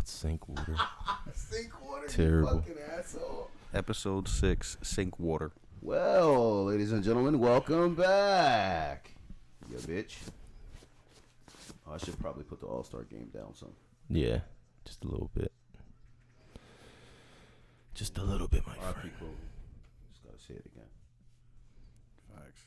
about sink water. Sink water, Terrible. you fucking asshole. Episode 6, Sink Water. Well, ladies and gentlemen, welcome back. You bitch. Oh, I should probably put the All-Star game down some. Yeah, just a little bit. Just a little bit, my R.I.P. friend. Kobe. Just gotta say it again. Facts.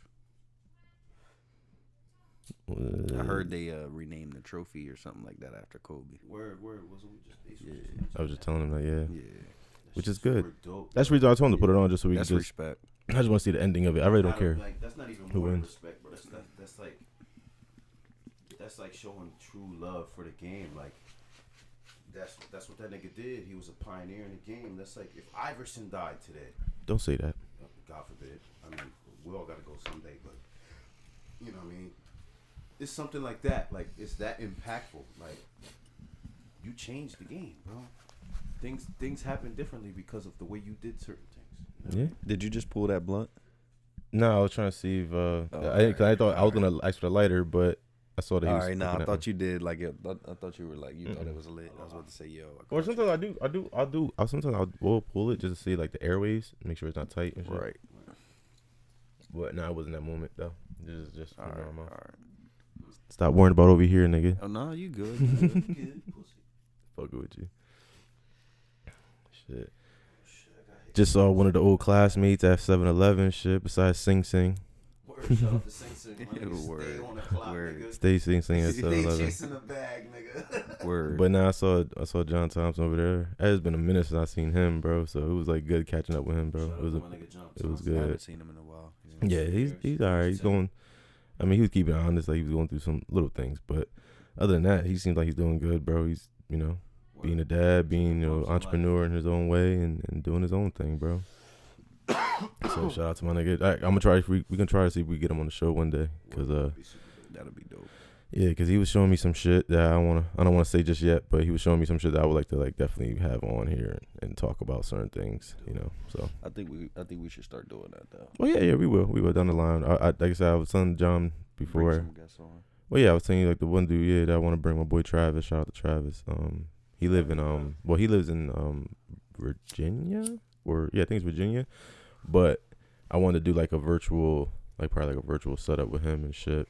I heard they renamed the trophy or something like that after Kobe. Word, wasn't we just basically I was just telling him that, yeah. That's Which is just good. super dope. That's the reason I told him to put it on, just so we can That's just. respect. I just want to see the ending of it. I really don't care. Like, that's not even who more than wins. respect, bro. That's like showing true love for the game. Like, that's what that nigga did. He was a pioneer in the game. That's like if Iverson died today. Don't say that. God forbid. I mean, we all gotta go someday, but you know what I mean? It's something like that. Like, it's that impactful. Like, you changed the game, bro. Things happen differently because of the way you did certain things. Yeah. Did you just pull that blunt? No, I was trying to see if I thought I was gonna ask for the lighter, but I saw that he All was. right, nah, I looking at thought me. you did. Like, I thought you were like, you thought it was lit. I was about to say, yo. Or sometimes I will pull it just to see like the airways, make sure it's not tight and shit. Right. But no, it wasn't that moment though. Just All right. normal. All right. Stop worrying about over here, nigga. Oh, no, you good. Good pussy. Fucking with you. Shit. Just saw one of the old classmates at 7-Eleven. Shit. Besides Sing Sing, Word, shout out to Sing Sing. My nigga, stay Word. on the clock, Word. nigga. stay Sing Sing at Stay 7-Eleven. chasing the bag, nigga. Word. But now I saw John Thompson over there. It has been a minute since I seen him, bro. So it was like good catching up with him, bro. Shout out It was to my nigga John it was Thompson. I good. haven't seen him in a while. Yeah, he's all right. He's going. I mean, he was keeping it honest. Like he was going through some little things, but other than that, he seems like he's doing good, bro. He's being a dad, being entrepreneur in his own way, and doing his own thing, bro. So shout out to my nigga. I'm gonna try. We can try to see if we get him on the show one day, cause That'll be dope. yeah, cause he was showing me some shit that I don't want to say just yet, but he was showing me some shit that I would like to like definitely have on here and talk about certain things, So I think we should start doing that though. well, yeah, we will down the line. I like I said, I was telling John before. Bring some guests on. Well, yeah, I was telling you like the one dude, yeah, that I want to bring my boy Travis. Shout out to Travis. He lives in Virginia, or yeah, I think it's Virginia, but I wanted to do like a virtual, like probably like a virtual setup with him and shit,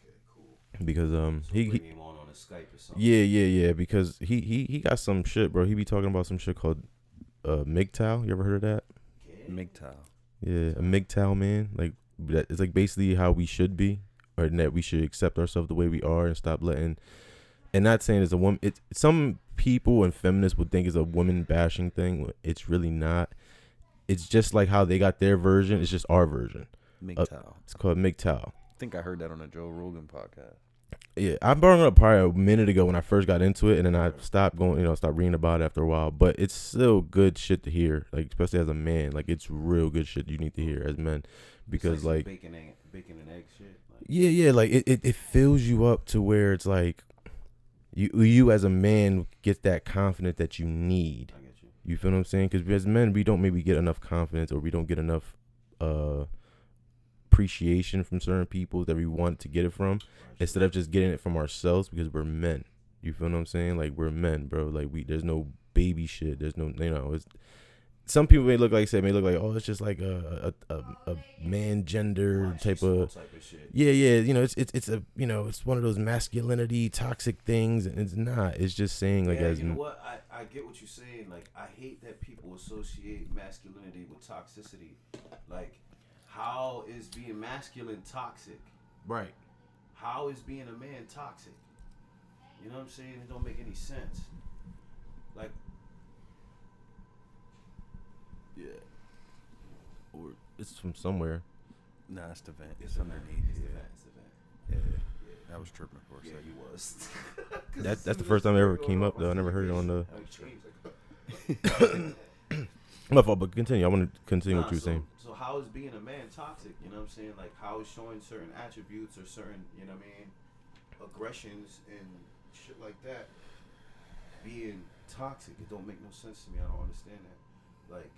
because Bring him on a Skype or something. yeah, because he got some shit, bro. He be talking about some shit called MGTOW. You ever heard of that? MGTOW. Yeah, a MGTOW, man. Like that, it's like basically how we should be, or that we should accept ourselves the way we are and stop letting. And not saying it's a woman. It's some people and feminists would think it's a woman bashing thing. It's really not. It's just like how they got their version. It's just our version. MGTOW. It's called MGTOW. I think I heard that on a Joe Rogan podcast. Yeah, I brought it up probably a minute ago when I first got into it, and then I stopped going, stopped reading about it after a while. But it's still good shit to hear, like especially as a man. Like it's real good shit you need to hear as men, because like bacon and egg shit. Like, yeah, like it fills you up to where it's like you as a man get that confidence that you need. I get you. You feel what I'm saying? Because as men, we don't maybe get enough confidence, or we don't get enough appreciation from certain people that we want to get it from, instead of just getting it from ourselves, because we're men. You feel what I'm saying? Like we're men, bro. Like there's no baby shit. There's no, it's. Some people may look like oh, it's just like a man gender type of shit. yeah, it's a it's one of those masculinity toxic things, and it's not. It's just saying like You know what? I get what you're saying. Like, I hate that people associate masculinity with toxicity. Like, how is being masculine toxic? right. How is being a man toxic? You know what I'm saying? It don't make any sense. Like, Yeah. Or it's from somewhere. Nah, it's the vent. it's It's underneath. It's the Yeah. vent. It's the vent. I was tripping for a Yeah, second. you was. That's the first time it ever came up though. I never heard it on the. My fault, but continue. I want to continue what you were saying. So how is being a man toxic? You know what I'm saying? Like, how is showing certain attributes or certain, you know what I mean, aggressions and shit like that being toxic? It don't make no sense to me. I don't understand that. Like,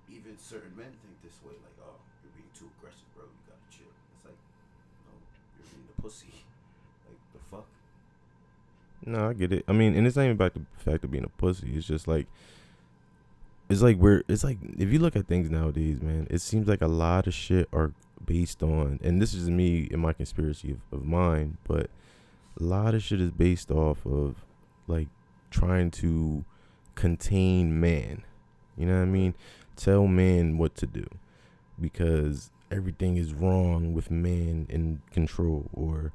even certain men think this way. Like, oh, you're being too aggressive, bro. You gotta chill. It's like, no, you're being a pussy. Like, the fuck? No, I get it. I mean, and it's not even about the fact of being a pussy. It's just like, it's like if you look at things nowadays, man, it seems like a lot of shit are based on, and this is me and my conspiracy of mine, but a lot of shit is based off of like trying to contain man. You know what I mean? Tell man what to do because everything is wrong with man in control, or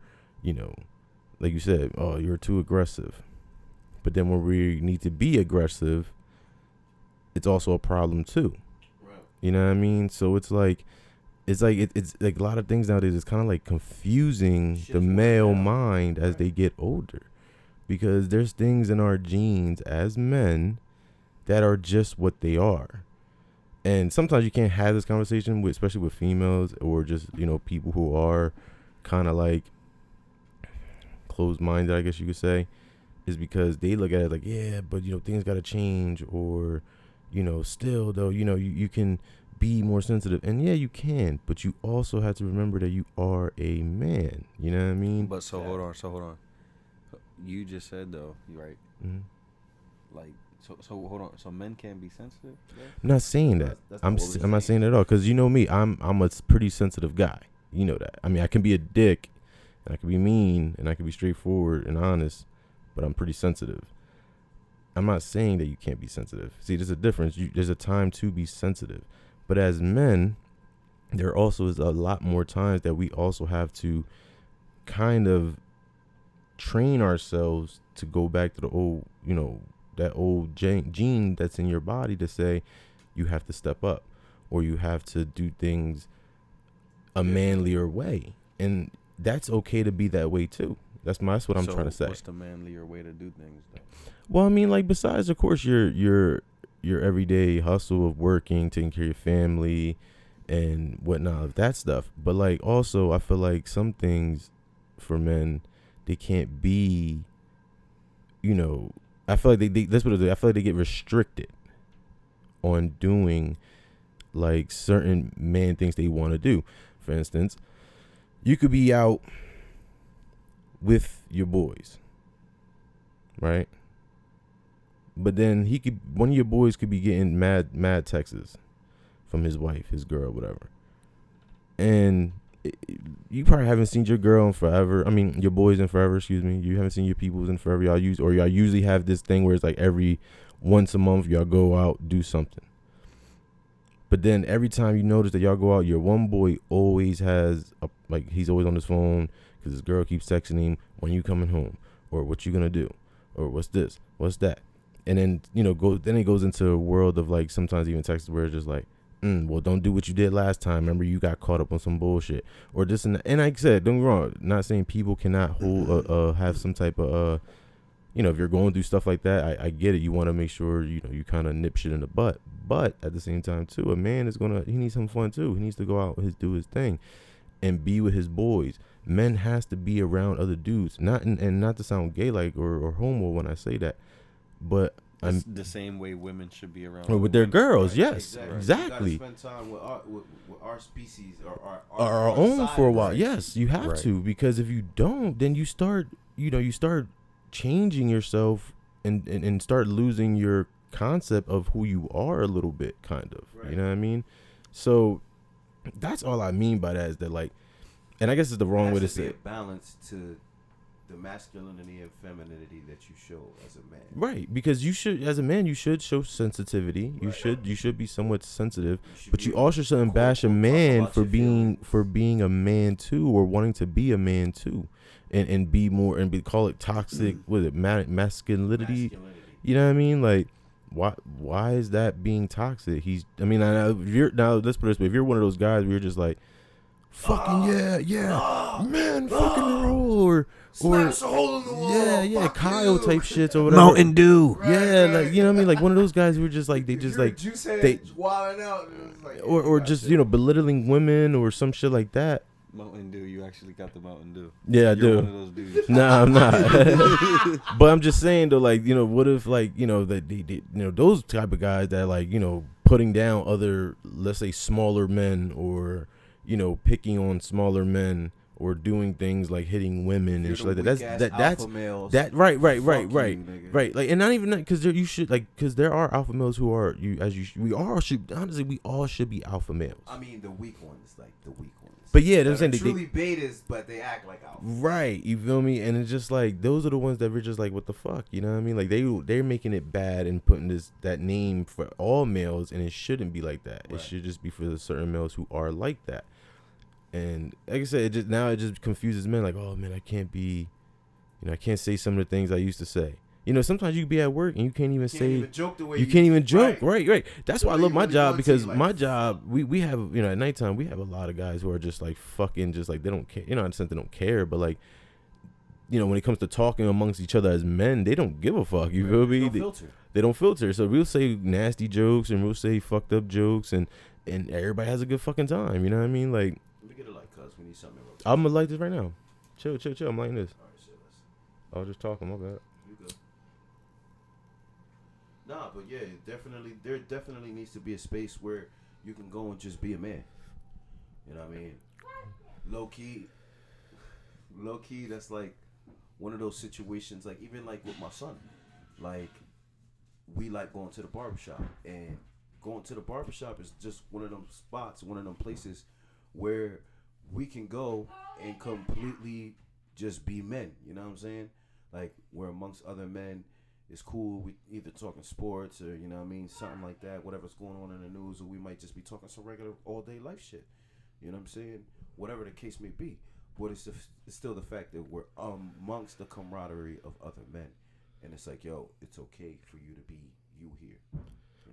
like you said, oh, you're too aggressive. But then when we need to be aggressive, it's also a problem too. Right. You know what I mean? So it's like it's like a lot of things nowadays. It's kind of like confusing Shit's the working male out. mind as Right. they get older, because there's things in our genes as men that are just what they are. And sometimes you can't have this conversation with, especially with females or just people who are kind of like closed-minded, I guess you could say, is because they look at it like, yeah, but things got to change, or still though, you can be more sensitive, and yeah, you can, but you also have to remember that you are a man. You know what I mean? But so hold on. You just said though, you right? Mhm. Like so hold on. So men can't be sensitive. Yeah? I'm not saying that. That's I'm not what we're I'm not saying that at all, because me, I'm a pretty sensitive guy. You know that. I mean, I can be a dick, and I can be mean, and I can be straightforward and honest, but I'm pretty sensitive. I'm not saying that you can't be sensitive. See, there's a difference. There's a time to be sensitive. But as men, there also is a lot more times that we also have to kind of train ourselves to go back to the old, that old gene that's in your body to say you have to step up, or you have to do things a manlier way. And that's okay to be that way too. That's what I'm trying to say. What's the manlier way to do things though? Well, I mean, like, besides, of course, your everyday hustle of working, taking care of your family, and whatnot, that stuff. But like, also, I feel like some things for men, they can't be. I feel like that's what it is. I feel like they get restricted on doing like certain man things they want to do. For instance, you could be out with your boys, right? But then one of your boys could be getting mad texts from his wife, his girl, whatever. And you probably haven't seen your girl in forever. I mean, your boys in forever, excuse me. You haven't seen your peoples in forever. Y'all usually have this thing where it's like every once a month y'all go out, do something. But then every time you notice that y'all go out, your one boy always has he's always on his phone because his girl keeps texting him, when you coming home, or what you gonna do, or what's this, what's that. And then then it goes into a world of like sometimes even texts where it's just like, well, don't do what you did last time. Remember, you got caught up on some bullshit, or this and that. And like I said, don't get me wrong, not saying people cannot hold have some type of if you're going through stuff like that, I get it. You want to make sure you kind of nip shit in the butt, but at the same time too, a man he needs some fun too. He needs to go out, do his thing, and be with his boys. Men has to be around other dudes, not to sound gay like or homo when I say that, but It's the same way women should be around with their women. girls. Right, Yes, exactly. exactly. You gotta spend time with our species or Our own side for a while. race. Yes, you have Right. to, because if you don't, then you start changing yourself and start losing your concept of who you are a little bit, kind of. Right. You know what I mean? So that's all I mean by that, is that like, and I guess it's the wrong way to There has say be it. a balance to the masculinity and femininity that you show as a man. Right, because you should, as a man, you should show sensitivity. You Right. should be somewhat sensitive, should but be you able also to shouldn't bash a talk man about for your being feelings. a man too, or wanting to be a man too, and be more and call it toxic. What is it, masculinity? You know what I mean? Like, why is that being toxic? I mean, now let's put it this way: if you're one of those guys where you're just like, fucking man, fucking roll, or Smash a hole in the wall. yeah, Fuck Kyle you. type shits or whatever. Mountain Dew. Yeah, Right, like, you know what I mean? Like one of those guys who are just like, they just You're a like, juice head they- wilding out, and it's like, or just belittling women or some shit like that. Mountain Dew. You actually got the Mountain Dew. Yeah, I You're do. one of those dudes. Nah, I'm not. But I'm just saying though, like, what if like, that they those type of guys that like, putting down other, let's say, smaller men, or picking on smaller men, or doing things like hitting women and shit like that. That's males, that right, fuck you, nigga. right. Like, and not even that, because you should like, because there are alpha males who are we all should honestly, we all should be alpha males. I mean, the weak ones, like the weak ones. But yeah, they're saying truly betas, but they act like alpha. Right, you feel me? And it's just like those are the ones that we're just like, what the fuck, you know what I mean? Like they're making it bad and putting that name for all males, and it shouldn't be like that. Right. It should just be for the certain males who are like that. And like I said, it just confuses men. Like, oh man, I can't say some of the things I used to say. You know, sometimes you can be at work and you can't even joke the way you can't even joke. Right. That's why I love my really job, because like, my job, we have, you know, at nighttime we have a lot of guys who are just like fucking just like they don't care. You know, in the sense they don't care, but like, you know, when it comes to talking amongst each other as men, they don't give a fuck. You feel me? They don't filter. So we'll say nasty jokes and we'll say fucked up jokes, and everybody has a good fucking time. You know what I mean? Like, let me get a light, cuz we need something. I'm gonna light this right now. Chill. I'm lighting this. All right, I was just talking. My bad. You good? Nah, but yeah, there definitely needs to be a space where you can go and just be a man. You know what I mean? Low key, that's like one of those situations, like even like with my son, like we like going to the barbershop, and going to the barbershop is just one of them spots, one of them places where we can go and completely just be men. You know what I'm saying? Like, we're amongst other men. It's cool. We either talking sports or, you know what I mean, something like that, whatever's going on in the news, or we might just be talking some regular all day life shit. You know what I'm saying? Whatever the case may be. But it's still the fact that we're amongst the camaraderie of other men. And it's like, yo, it's okay for you to be you here. You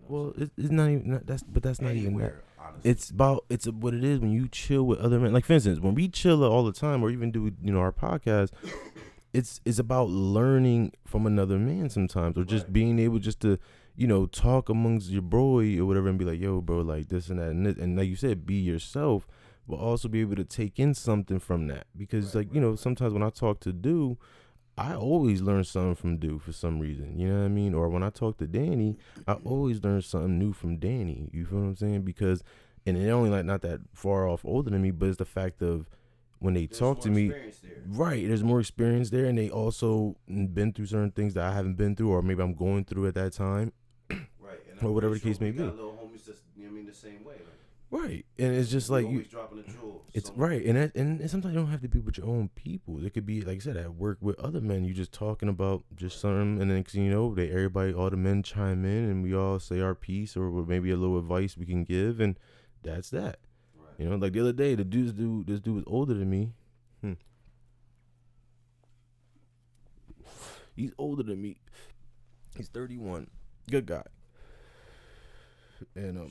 know well, it's not even that's not even that. Honestly. It's what it is when you chill with other men. Like, for instance, when we chill all the time, or even do, you know, our podcast, it's about learning from another man sometimes, or just being able just to, you know, talk amongst your bro or whatever, and be like, yo, bro, like this and that and this, and like you said, be yourself, but also be able to take in something from that, because you know, sometimes when I talk to Du, I always learn something from Du for some reason, you know what I mean? Or when I talk to Danny, I always learn something new from Danny. You feel what I'm saying? Because, and they're only like not that far off older than me, but it's the fact of when they talk to me, right? There's more experience there, and they also been through certain things that I haven't been through, or maybe I'm going through at that time, right? And or whatever the case may be. Little homies, just, you know what I mean, the same way, right? And it's just like always dropping a jewel. It's right, and sometimes you don't have to be with your own people. It could be, like I said, at work with other men. You just talking about just something, and then you know, all the men chime in, and we all say our piece, or maybe a little advice we can give, and that's that. Right. You know, like the other day, this dude was older than me. He's older than me. He's 31. Good guy. And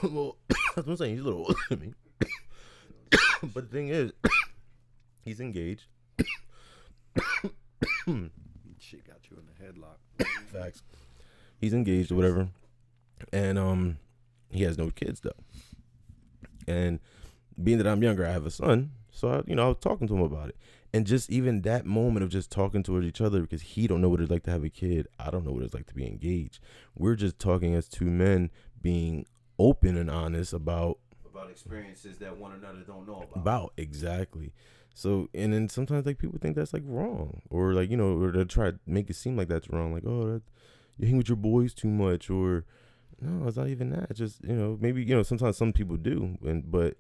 well, that's what I'm saying. He's a little older than me. But the thing is, he's engaged. Shit got you in the headlock. Facts. He's engaged or whatever, and he has no kids though. And being that I'm younger, I have a son, so I was talking to him about it. And just even that moment of just talking towards each other, because he don't know what it's like to have a kid, I don't know what it's like to be engaged. We're just talking as two men, being open and honest about experiences that one another don't know about. Exactly. So, and then sometimes like people think that's like wrong, or like, you know, or they try to make it seem like that's wrong. Like, oh, you hang with your boys too much, or no, it's not even that. It's just, you know, maybe, you know, sometimes some people do, but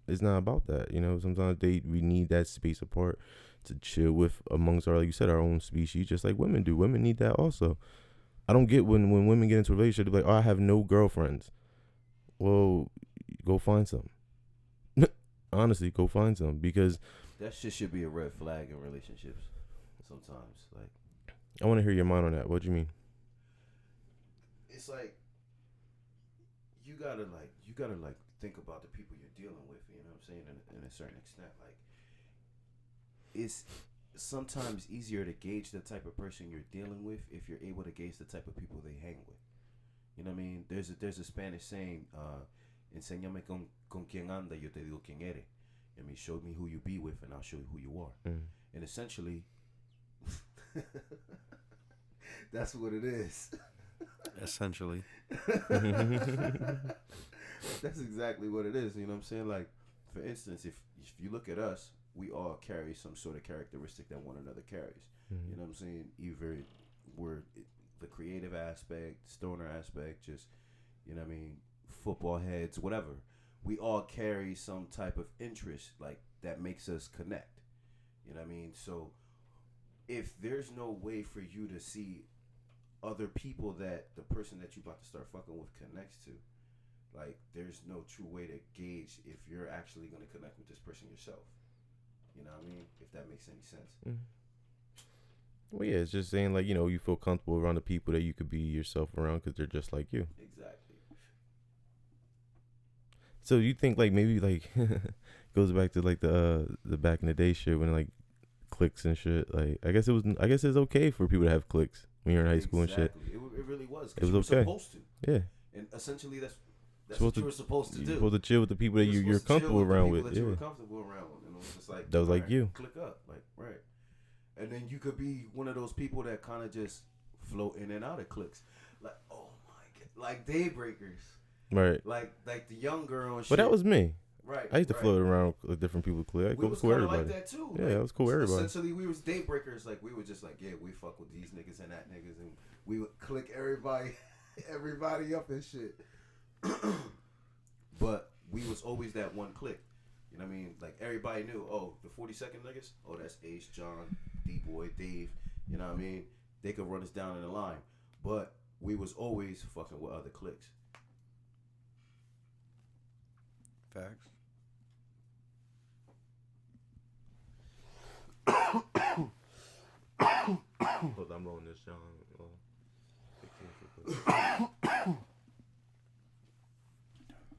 it's not about that. You know, sometimes we need that space apart to chill with amongst our, like you said, our own species, just like women do. Women need that also. I don't get when women get into a relationship, they're like, oh, I have no girlfriends. Well, go find some. Honestly, go find some, because that shit should be a red flag in relationships sometimes. Like, I want to hear your mind on that. What do you mean? It's like you gotta think about the people you're dealing with. You know what I'm saying? In a certain extent, like, it's sometimes easier to gauge the type of person you're dealing with if you're able to gauge the type of people they hang with. You know what I mean? There's a Spanish saying, enséñame con quien anda, yo te digo quién eres. I mean, show me who you be with, and I'll show you who you are. And essentially, that's what it is. Essentially. That's exactly what it is. You know what I'm saying? Like, for instance, if you look at us, we all carry some sort of characteristic that one another carries. Mm-hmm. You know what I'm saying? Either we're the creative aspect, stoner aspect, just, you know what I mean, football heads, whatever. We all carry some type of interest, like, that makes us connect. You know what I mean? So if there's no way for you to see other people that the person that you about to start fucking with connects to, like, there's no true way to gauge if you're actually going to connect with this person yourself. You know what I mean? If that makes any sense. Mm-hmm. Well, yeah, it's just saying, like, you know, you feel comfortable around the people that you could be yourself around because they're just like you. Exactly. So you think, like, maybe, like, goes back to, like, the back in the day shit when, like, cliques and shit. Like, I guess it's okay for people to have cliques when you're in high school and shit. It really was. It was you were okay. Supposed to. Yeah. And essentially, that's what you were supposed to do. You're supposed to chill with the people that you're comfortable around with. You were comfortable around with. And it was just like, that was like you. Click up. Like, right. And then you could be one of those people that kind of just float in and out of cliques. Like, oh my God. Like Daybreakers. Right. Like the young girl and shit. But that was me. Right. I used to float around with different people. Clique. We was cool kind of like that too. Yeah, like, it was cool with everybody. Essentially, we was Daybreakers. Like, we were just like, yeah, we fuck with these niggas and that niggas. And we would click everybody up and shit. But we was always that one clique. You know what I mean? Like, everybody knew, oh, the 42nd niggas, oh, that's Ace, John, D-Boy, Dave. You know what I mean? They could run us down in the line. But we was always fucking with other cliques. Facts. Hold on, I'm rolling this, John.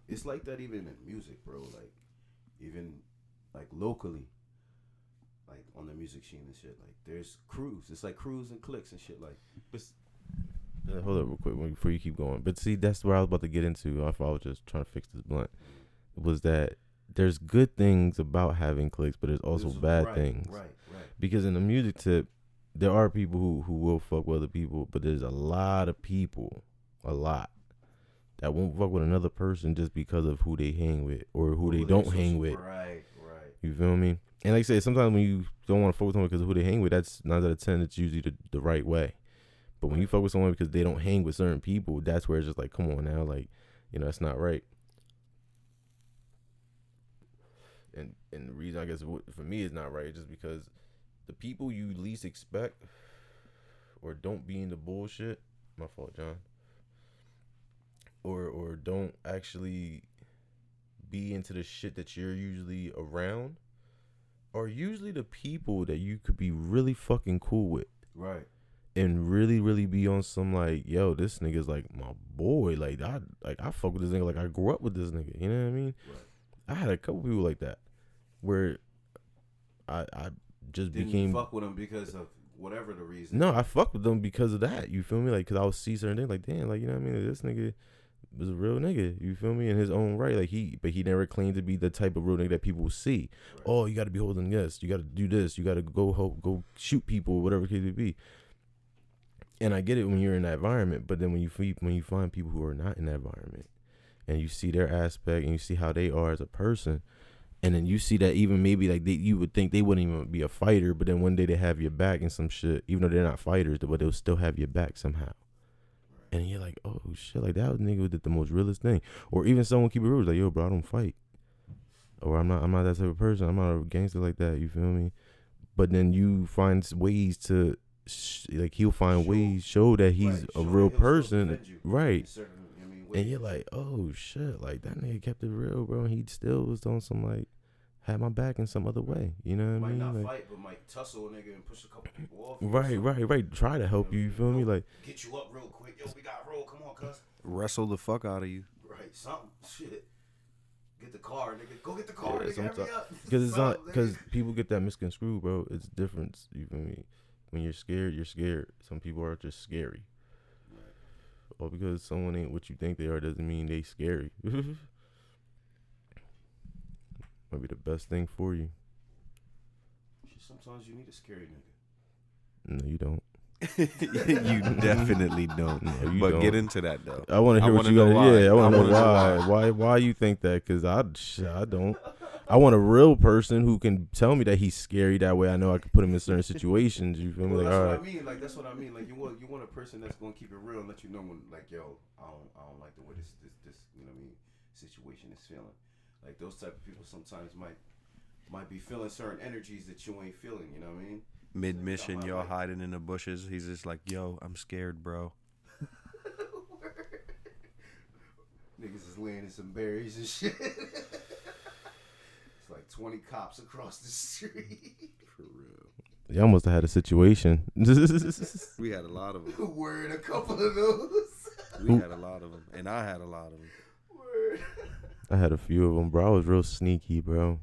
It's like that even in music, bro. Like, even, like, locally. Like, on the music scene and shit. Like, there's crews. It's like crews and cliques and shit. Like, hold up real quick before you keep going. But see, that's where I was about to get into. If I was just trying to fix this blunt, was that there's good things about having cliques, but there's also bad things. Right. Because in the music tip, there are people who will fuck with other people, but there's a lot of people, that won't fuck with another person just because of who they hang with or who they don't hang with. Right. You feel me? And like I say, sometimes when you don't want to fuck with someone because of who they hang with, that's 9 out of 10. It's usually the right way. But when you fuck with someone because they don't hang with certain people, that's where it's just like, come on now, like, you know, that's not right. And the reason I guess for me it's not right is just because the people you least expect or don't be in the bullshit, my fault, John, or don't actually be into the shit that you're usually around are usually the people that you could be really fucking cool with. Right. And really, really be on some like, yo, this nigga's like my boy. Like I fuck with this nigga like I grew up with this nigga. You know what I mean? Right. I had a couple people like that where I just Didn't fuck with them because of whatever the reason. No, I fuck with them because of that. You feel me? Like, cause I would see certain things like, damn, like, you know what I mean? This nigga was a real nigga. You feel me? In his own right. Like but he never claimed to be the type of real nigga that people will see. Right. Oh, you got to be holding this. You got to do this. You got to go shoot people, whatever case it be. And I get it when you're in that environment, but then when you find people who are not in that environment, and you see their aspect and you see how they are as a person, and then you see that even maybe like you would think they wouldn't even be a fighter, but then one day they have your back and some shit, even though they're not fighters, but they'll still have your back somehow. Right. And you're like, oh shit, like that was nigga who did the most realest thing. Or even someone keep it real, like, yo, bro, I don't fight, or I'm not that type of person. I'm not a gangster like that. You feel me? But then you find ways to. Like he'll find ways show that he's a real person, right? And you're like, oh shit, like that nigga kept it real, bro. And he still was on some like had my back in some other way. You know what I mean? Might not like, fight, but might tussle a nigga and push a couple people off. Right. Try to help you. You feel me? Like get you up real quick. Yo, we got roll. Come on, cuz. Wrestle the fuck out of you. Right. Something. Shit. Get the car, nigga. Go get the car, nigga. Hurry up. Because it's not because people get that misconstrued, bro. It's different. You feel me? When you're scared, you're scared. Some people are just scary. Right. Or because someone ain't what you think they are doesn't mean they scary. Might be the best thing for you. Sometimes you need a scary nigga. No, you don't. You definitely don't. No, you but don't. get into that though. I want to hear what you got. Why. Yeah, I want to know why. Why you think that? Because I don't. I want a real person who can tell me that he's scary. That way, I know I can put him in certain situations. You feel me? Well, Like, that's all what right. I mean. Like that's what I mean. Like you want a person that's gonna keep it real and let you know when like yo, I don't like the way this you know what I mean situation is feeling. Like those type of people sometimes might be feeling certain energies that you ain't feeling. You know what I mean? Mid-mission, y'all hiding in the bushes. He's just like, yo, I'm scared, bro. Niggas is laying in some berries and shit. It's like 20 cops across the street. For real. Y'all must have had a situation. We had a lot of them. Word, a couple of those. We had a lot of them. And I had a lot of them. Word. I had a few of them, bro. I was real sneaky, bro.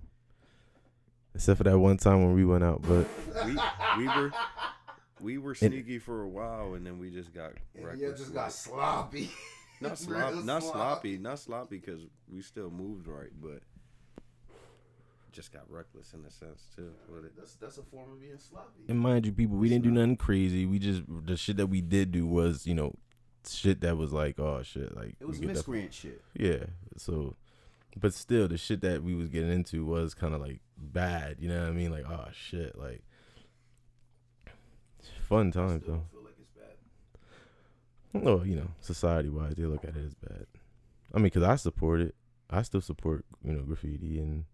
Except for that one time when we went out, but we were sneaky for a while, and then we just got reckless. Yeah, just got sloppy. Not sloppy, because we still moved right, but just got reckless in a sense too. That's a form of being sloppy. and mind you, people, we didn't do nothing crazy. We just the shit that we did do was, shit that was like, oh shit, like It was we get that- miscreant shit. Yeah. So, but still, the shit that we was getting into was kind of like bad. You know what I mean? Like, oh shit, like fun I times still though. don't feel like it's bad. No, society wise, they look at it as bad. I mean, because I support it. I still support, graffiti and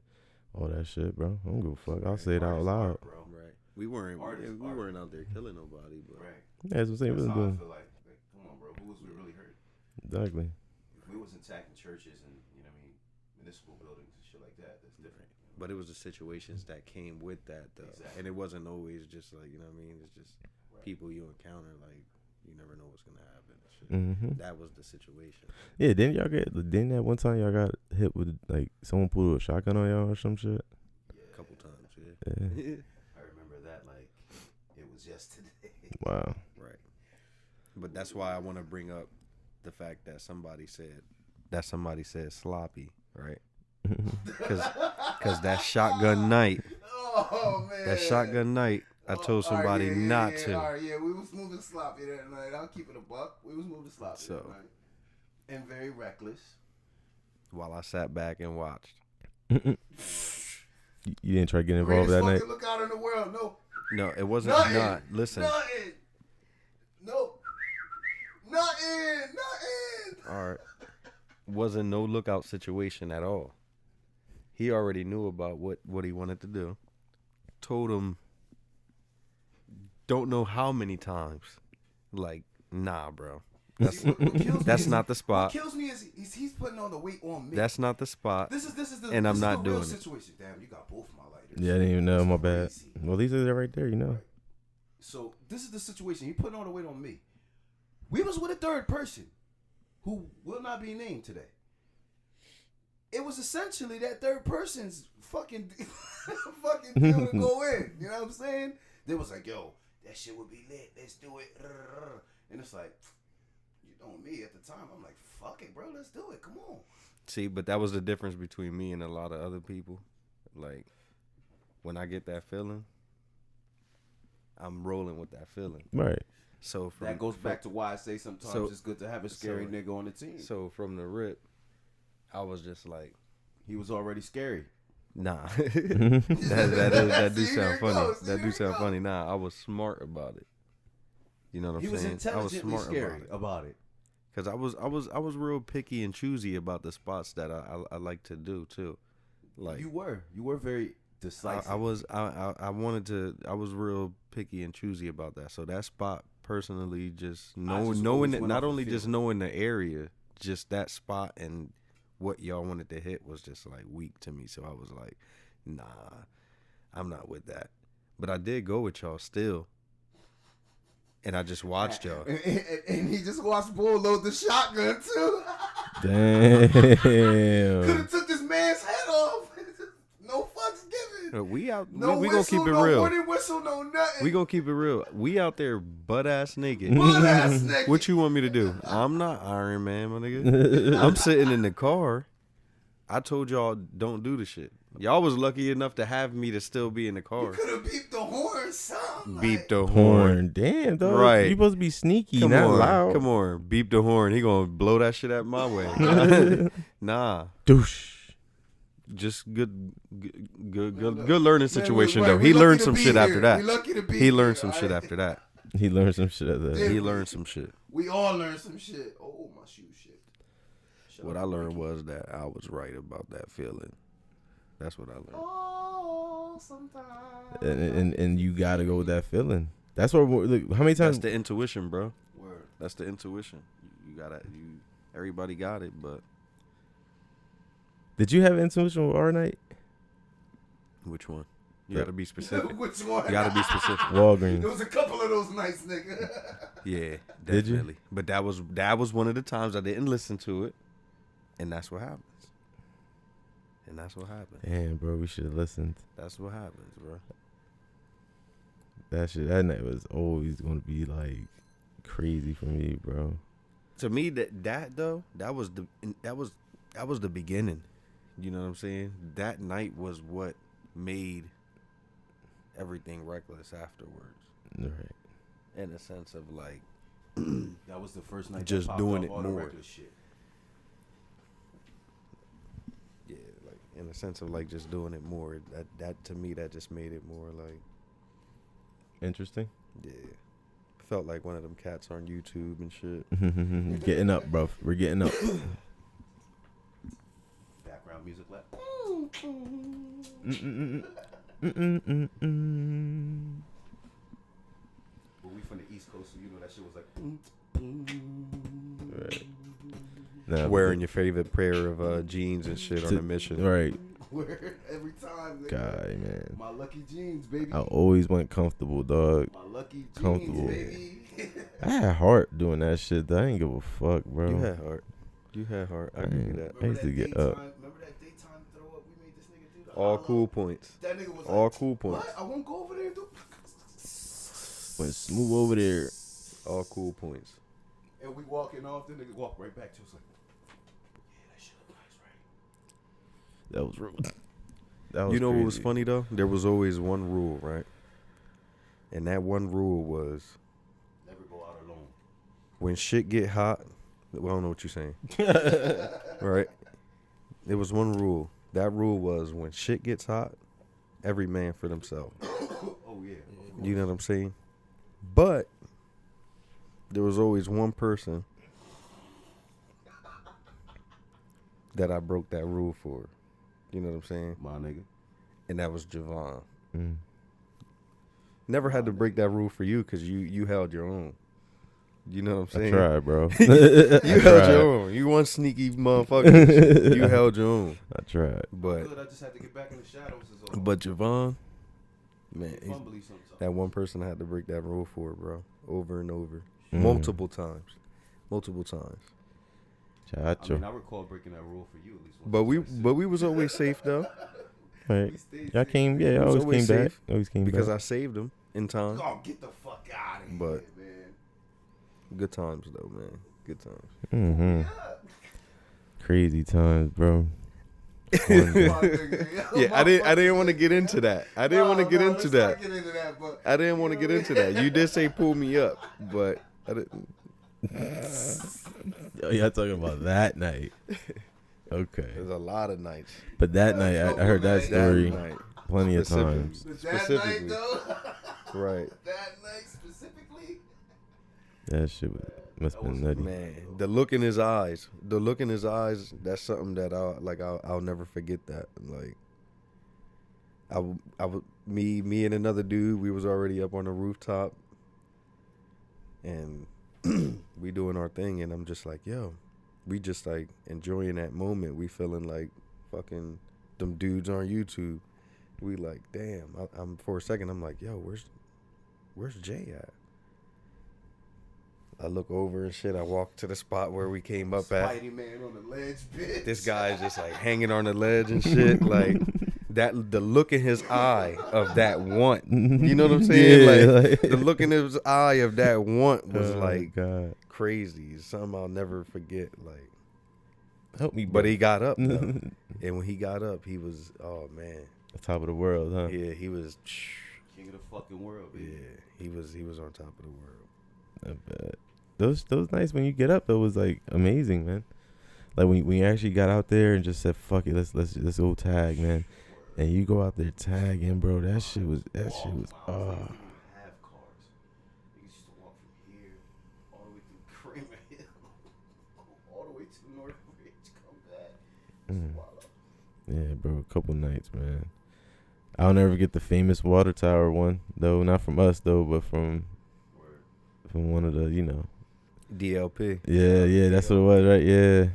all that shit, bro. I don't give a fuck. I'll say it out Artist loud. art, bro. Right. We weren't Artist we art. weren't out there killing nobody, but Right. Yeah, that's what I'm saying. That's We how I wasn't doing feel like, come on, bro. Who was we really hurt? exactly. If we was attacking churches and, municipal buildings and shit like that, that's different. but it was the situations that came with that though. Exactly. And it wasn't always just like, it's just Right. people you encounter, like you never know what's gonna happen and shit. Mm-hmm. That was the situation. Yeah, didn't that one time y'all got hit with, like, someone pulled a shotgun on y'all or some shit? Yeah. A couple times, yeah. Yeah. I remember that like it was yesterday. Wow. Right. But that's why I want to bring up the fact that somebody said sloppy, right? Because that shotgun night, Oh man. I told somebody not to. All right, yeah, we was moving sloppy that night. I'll keep it a buck. We was moving sloppy So. that night. And very reckless. While I sat back and watched. You didn't try to get involved Greatest that night? fucking lookout in the world. No. No, it wasn't. Nothing. Not. Listen. Nothing. No. Nothing. All right. Wasn't no lookout situation at all. He already knew about what he wanted to do. Told him, don't know how many times, like, nah, bro. That's See, what kills me that's is- not the What spot. kills me is he's putting all the weight on me. That's not the spot. This is the and I'm this not is the real doing it. situation. Damn, you got both my lighters. Yeah, I didn't even know. That's My bad. crazy. Well, these are right there, So this is the situation. He putting all the weight on me. We was with a third person who will not be named today. It was essentially that third person's fucking deal to go in. You know what I'm saying? They was like, yo, that shit would be lit. Let's do it. And it's like, you know me at the time. I'm like, fuck it, bro. Let's do it. Come on. See, but that was the difference between me and a lot of other people. Like, when I get that feeling, I'm rolling with that feeling. Right. So That goes back to why I say sometimes so- it's good to have a scary so- nigga on the team. So from the rip, I was just like, He was already scary. nah. that do See, sound here it funny. goes. That Here do it sound goes. funny. Nah, I was smart about it. You know what He I'm was saying? I was intelligently smart scary about it. Cause I was real picky and choosy about the spots that I like to do too. Like You were very decisive. I was real picky and choosy about that. So that spot personally, just knowing always it, went not off a only just feeling. knowing the area, just that spot and what y'all wanted to hit was just like weak to me. So I was like, nah, I'm not with that. But I did go with y'all still. And I just watched y'all. and he just watched Bull load the shotgun too. Could Damn. have took this man's head off. No fucks given. We out. No we gonna whistle, keep it no real. warning whistle, no nothing. We gonna keep it real. We out there butt ass naked. Butt ass naked. What you want me to do? I'm not Iron Man, my nigga. I'm sitting in the car. I told y'all don't do the shit. Y'all was lucky enough to have me to still be in the You car. could have beeped the horn, son. Beep the horn. Horn. Damn, dog. Right. You supposed to be sneaky, Come not on, loud. come on. Beep the horn. He gonna blow that shit out my way. Nah. Douche. just good learning situation right, though. we He lucky learned to some be shit after here. that. We lucky to be He learned here, some shit alright? after that. He learned some shit at that. Yeah. He learned some shit. We all learned some shit. Oh, my shoe shit. Shut What up, I learned Mikey. was that I was right about that feeling. That's what I learned. Oh, sometimes. And you gotta go with that feeling. That's what. Look, how many That's times? the intuition, bro. Word. That's the intuition. You gotta. Everybody got it, but Did you have intuition with our night? which one? You gotta be specific. Which one? You gotta be specific. There Walgreens. was a couple of those nights, nigga. Yeah, Did you? definitely. But that was one of the times I didn't listen to it, and that's what happens. And that's what happened. Damn, bro, we should have listened. That's what happens, bro. That night was always gonna be like crazy for me, bro. To me, that was the beginning. You know what I'm saying? That night was what made everything reckless afterwards. Right. In a sense of like, That was the first night Just that popped doing off it all the more. regular shit. yeah, like in a sense of like just doing it more. That to me, that just made it more like, Interesting. yeah, felt like one of them cats on YouTube and shit. Getting up, bro. We're getting up. Background music left. But we from the East Coast, so you know that shit was like. Right. Nah, Wearing your favorite pair of jeans and shit on a mission. Right. Word every time, nigga. Guy, man. My lucky jeans, baby. I always went comfortable, dog. My lucky jeans, Comfortable. baby. I had heart doing that shit. I ain't give a fuck, bro. You had heart. You had heart. I give you that. I used to get up. Remember that daytime throw up we made this nigga do? The All hollow? cool points. That nigga was All like, cool points. what? I won't go over there and do. Went smooth over there. All cool points. And we walking off, the nigga walk right back to us like, yeah, that shit look nice, right? That was rude. That was You know what was crazy. funny though? There was always one rule, right? And that one rule was Never go out alone. when shit get hot. Well, I don't know what you're saying. Right? There was one rule. That rule was when shit gets hot, every man for themselves. Oh yeah. You know what I'm saying? But there was always one person that I broke that rule for. You know what I'm saying? My nigga. And that was Javon. Mm. Never had to break that rule for you because you held your own. You know what I'm I saying? tried, bro. You held your own. You one sneaky motherfucker. You held your own. I tried. But Good, I just had to get back in the shadows. Is all. but Javon, man, Get fumbly sometimes. that one person I had to break that rule for, bro, over and over, Mm. multiple times. I Chacho. mean, I recall breaking that rule for you at least once. But or twice. we was always safe though Right. We stayed Y'all safe. came, yeah, It y'all was always always came back. safe Always came because back. I saved them in time. Oh, get the fuck out of here, But- man. Good times though, man. Good times. Mm-hmm. Crazy times, bro. My nigga, Yeah, I didn't want to get into that. I didn't want to get into let's that. not get into that, but I didn't want to get into that. You did say pull me up, but I didn't. Yo, y'all talking about that night. Okay. There's a lot of nights. But that night, I heard that story That night. plenty of Specific. times. But that night Specifically. though, Right. that night specifically, That shit must have been nutty. Man, the look in his eyes. That's something that I'll never forget that. Like me and another dude, we was already up on the rooftop and we doing our thing and I'm just like, yo, we just like enjoying that moment. We feeling like fucking them dudes on YouTube. We like, damn. I'm for a second I'm like, yo, where's Jay at? I look over and shit. I walk to the spot where we came up at. Spidey man on the ledge, bitch. This guy's just like hanging on the ledge and shit. Like that, the look in his eye of that want. You know what I'm saying? Yeah, like like- the look in his eye of that want was Oh, like God. crazy. Something I'll never forget. Like, Help me, but bro. he got up though. And when he got up, he was, oh man, The top of the world, huh? yeah, he was, King of the fucking world, yeah, baby. he was on top of the world. I bet. Those nights when you get up, though, was like amazing, man. Like when we actually got out there and just said, "Fuck it, let's go tag, man." And you go out there tagging, bro. That shit was. Miles, they didn't even have cars. They used to walk from here all the way through Kramer Hill, all the way to North Ridge, come back. Mm. Wild out. Yeah, bro. A couple nights, man. I'll never get the famous water tower one though. Not from us though, but from one of the, DLP. Yeah, that's what it was, right? Yeah.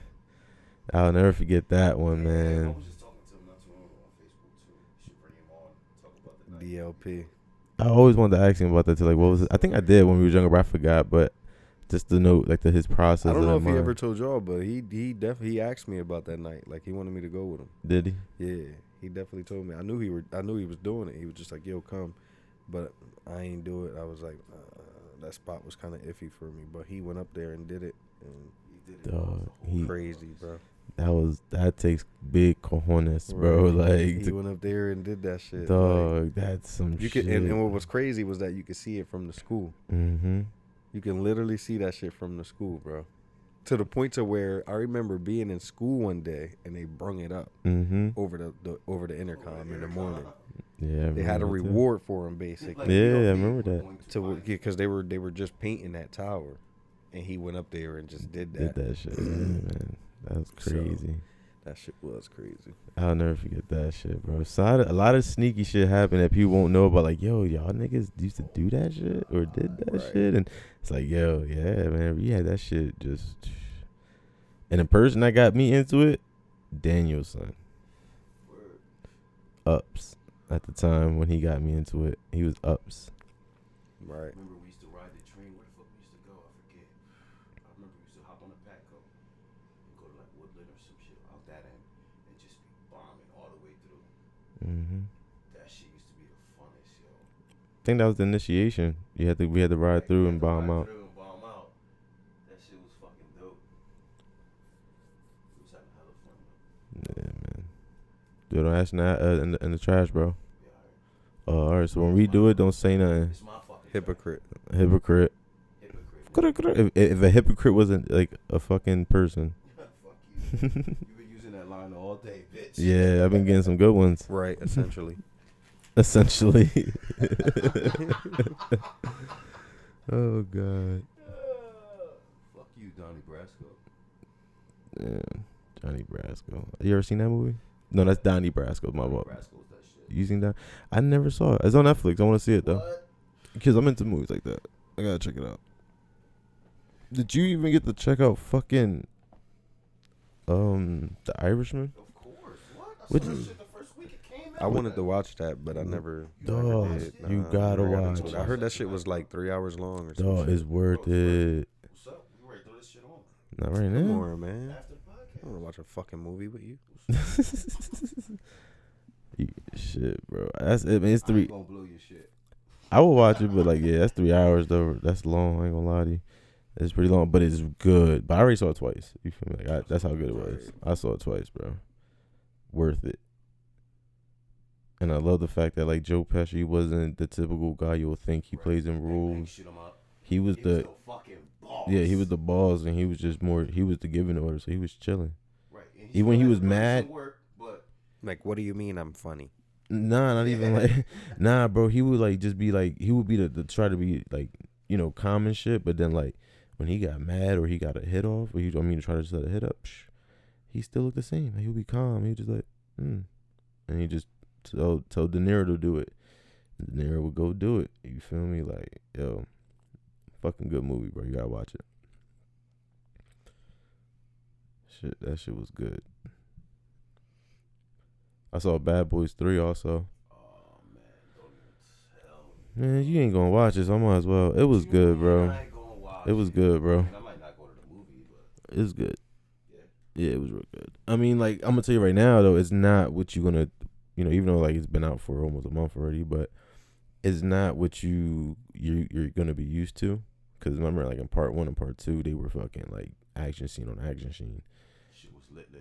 I'll never forget that one, I man. was just talking to him not too long ago on Facebook too. You should bring him on, talk about the night. DLP. I always wanted to ask him about that too. Like, what was it? I think I did when we were younger, but I forgot. But just to know, like, his process. I don't know of if he mine. ever told y'all, but he definitely asked me about that night. Like he wanted me to go with him. Did he? Yeah, he definitely told me. I knew he was doing it. He was just like, "Yo, come," but I ain't do it. I was like, that spot was kind of iffy for me. But he went up there and did it, and He did it. Dog, crazy, bro. that takes big cojones, bro. Right. Like, He went up there and did that shit. dog, that's some you shit. could, and what was crazy was that you could see it from the school. Mm-hmm. You can literally see that shit from the school, bro. To the point to where I remember being in school one day and they brung it up Mm-hmm. over the intercom in the morning. Yeah. I They had a remember that too. reward for him basically. Yeah, I remember that. Because they were just painting that tower, and he went up there and just did Did that. that shit. Yeah, man. That was So- crazy. That shit was crazy. I'll never forget that shit, bro. So a lot of sneaky shit happened that people won't know about. Like, yo, y'all niggas used to do that shit or did that Right. shit, and it's like, yo, yeah, man, we had that shit just. And the person that got me into it, Danielson, Ups, at the time when he got me into it, he was Ups. Right. Remember we used to ride the train. Where the fuck we used to go? I forget. I remember we used to hop on a Patco and go to like Woodland or some shit out that end and just be bombing all the way through. Mm-hmm. That shit used to be the funnest, yo. I think that was the initiation. We had to ride Like, through we and had to bomb ride out. through and bomb out. That shit was fucking dope. We was having hella fun though. Yeah, man. Dude, don't ask that in the trash, bro. Yeah, alright. All right. So when we do it, don't say nothing. It's my fucking Hypocrite. Hypocrite. Hypocrite. If a hypocrite wasn't like a fucking person. Fuck you. You've been using that line all day, bitch. Yeah, I've been getting some good ones. Right. Essentially. Essentially. Oh god. Fuck you, Donnie Brasco. Yeah, Johnny Brasco. You ever seen that movie? No, that's Donnie Brasco. My fault. Brasco's that shit. Using that, I never saw it. It's on Netflix. I want to see it though, What? because I'm into movies like that. I gotta check it out. Did you even get to check out fucking The Irishman? Of course. What? I What saw that you- shit the first week it came out. I wanted to watch that, but I never Dog, did. you Nah, I gotta never got into watch it. I heard that shit was like 3 hours long or Dog, something. it's worth it. What's up? We ready to throw this shit on Not right Come now. on, man. after the I podcast. want to watch a fucking movie with you. Shit, bro. That's it. Man, it's I ain't 3. gonna blow your shit. I will watch it, but like, yeah, that's 3 hours though. That's long. I ain't gonna lie to you. It's pretty long, but it's good. But I already saw it twice. You feel me? Like, that's how good it was. I saw it twice, bro. Worth it. And I love the fact that like Joe Pesci wasn't the typical guy you would think he plays in roles. Shoot 'em up. He was He the fucking boss. he was the boss, and he was just more. He was the giving order, so he was chilling. Right. And Even when he still was had to put in mad- some work, but Like, what do you mean I'm funny? Nah, not even like, nah, bro. He would like just be like, he would be the try to be like, calm and shit. But then like when he got mad or he got a hit off, or try to set a hit up, he still looked the same. Like, he would be calm. He would just like, and he just told De Niro to do it. De Niro would go do it. You feel me? Like, yo, fucking good movie, bro. You gotta watch it. Shit, that shit was good. I saw Bad Boys 3 also. oh man, don't even tell me. Man, you ain't gonna watch it, so I might as well. It was good, bro. I ain't gonna watch It was good, bro. I mean, I might not go to the movie, but It was good. Yeah. Yeah, it was real good. I mean, like, I'm gonna tell you right now, though, it's not what you're gonna, even though like it's been out for almost a month already, but it's not what you're gonna be used to. Cause remember, like in part 1 and part 2, they were fucking like action scene on action scene. shit was lit the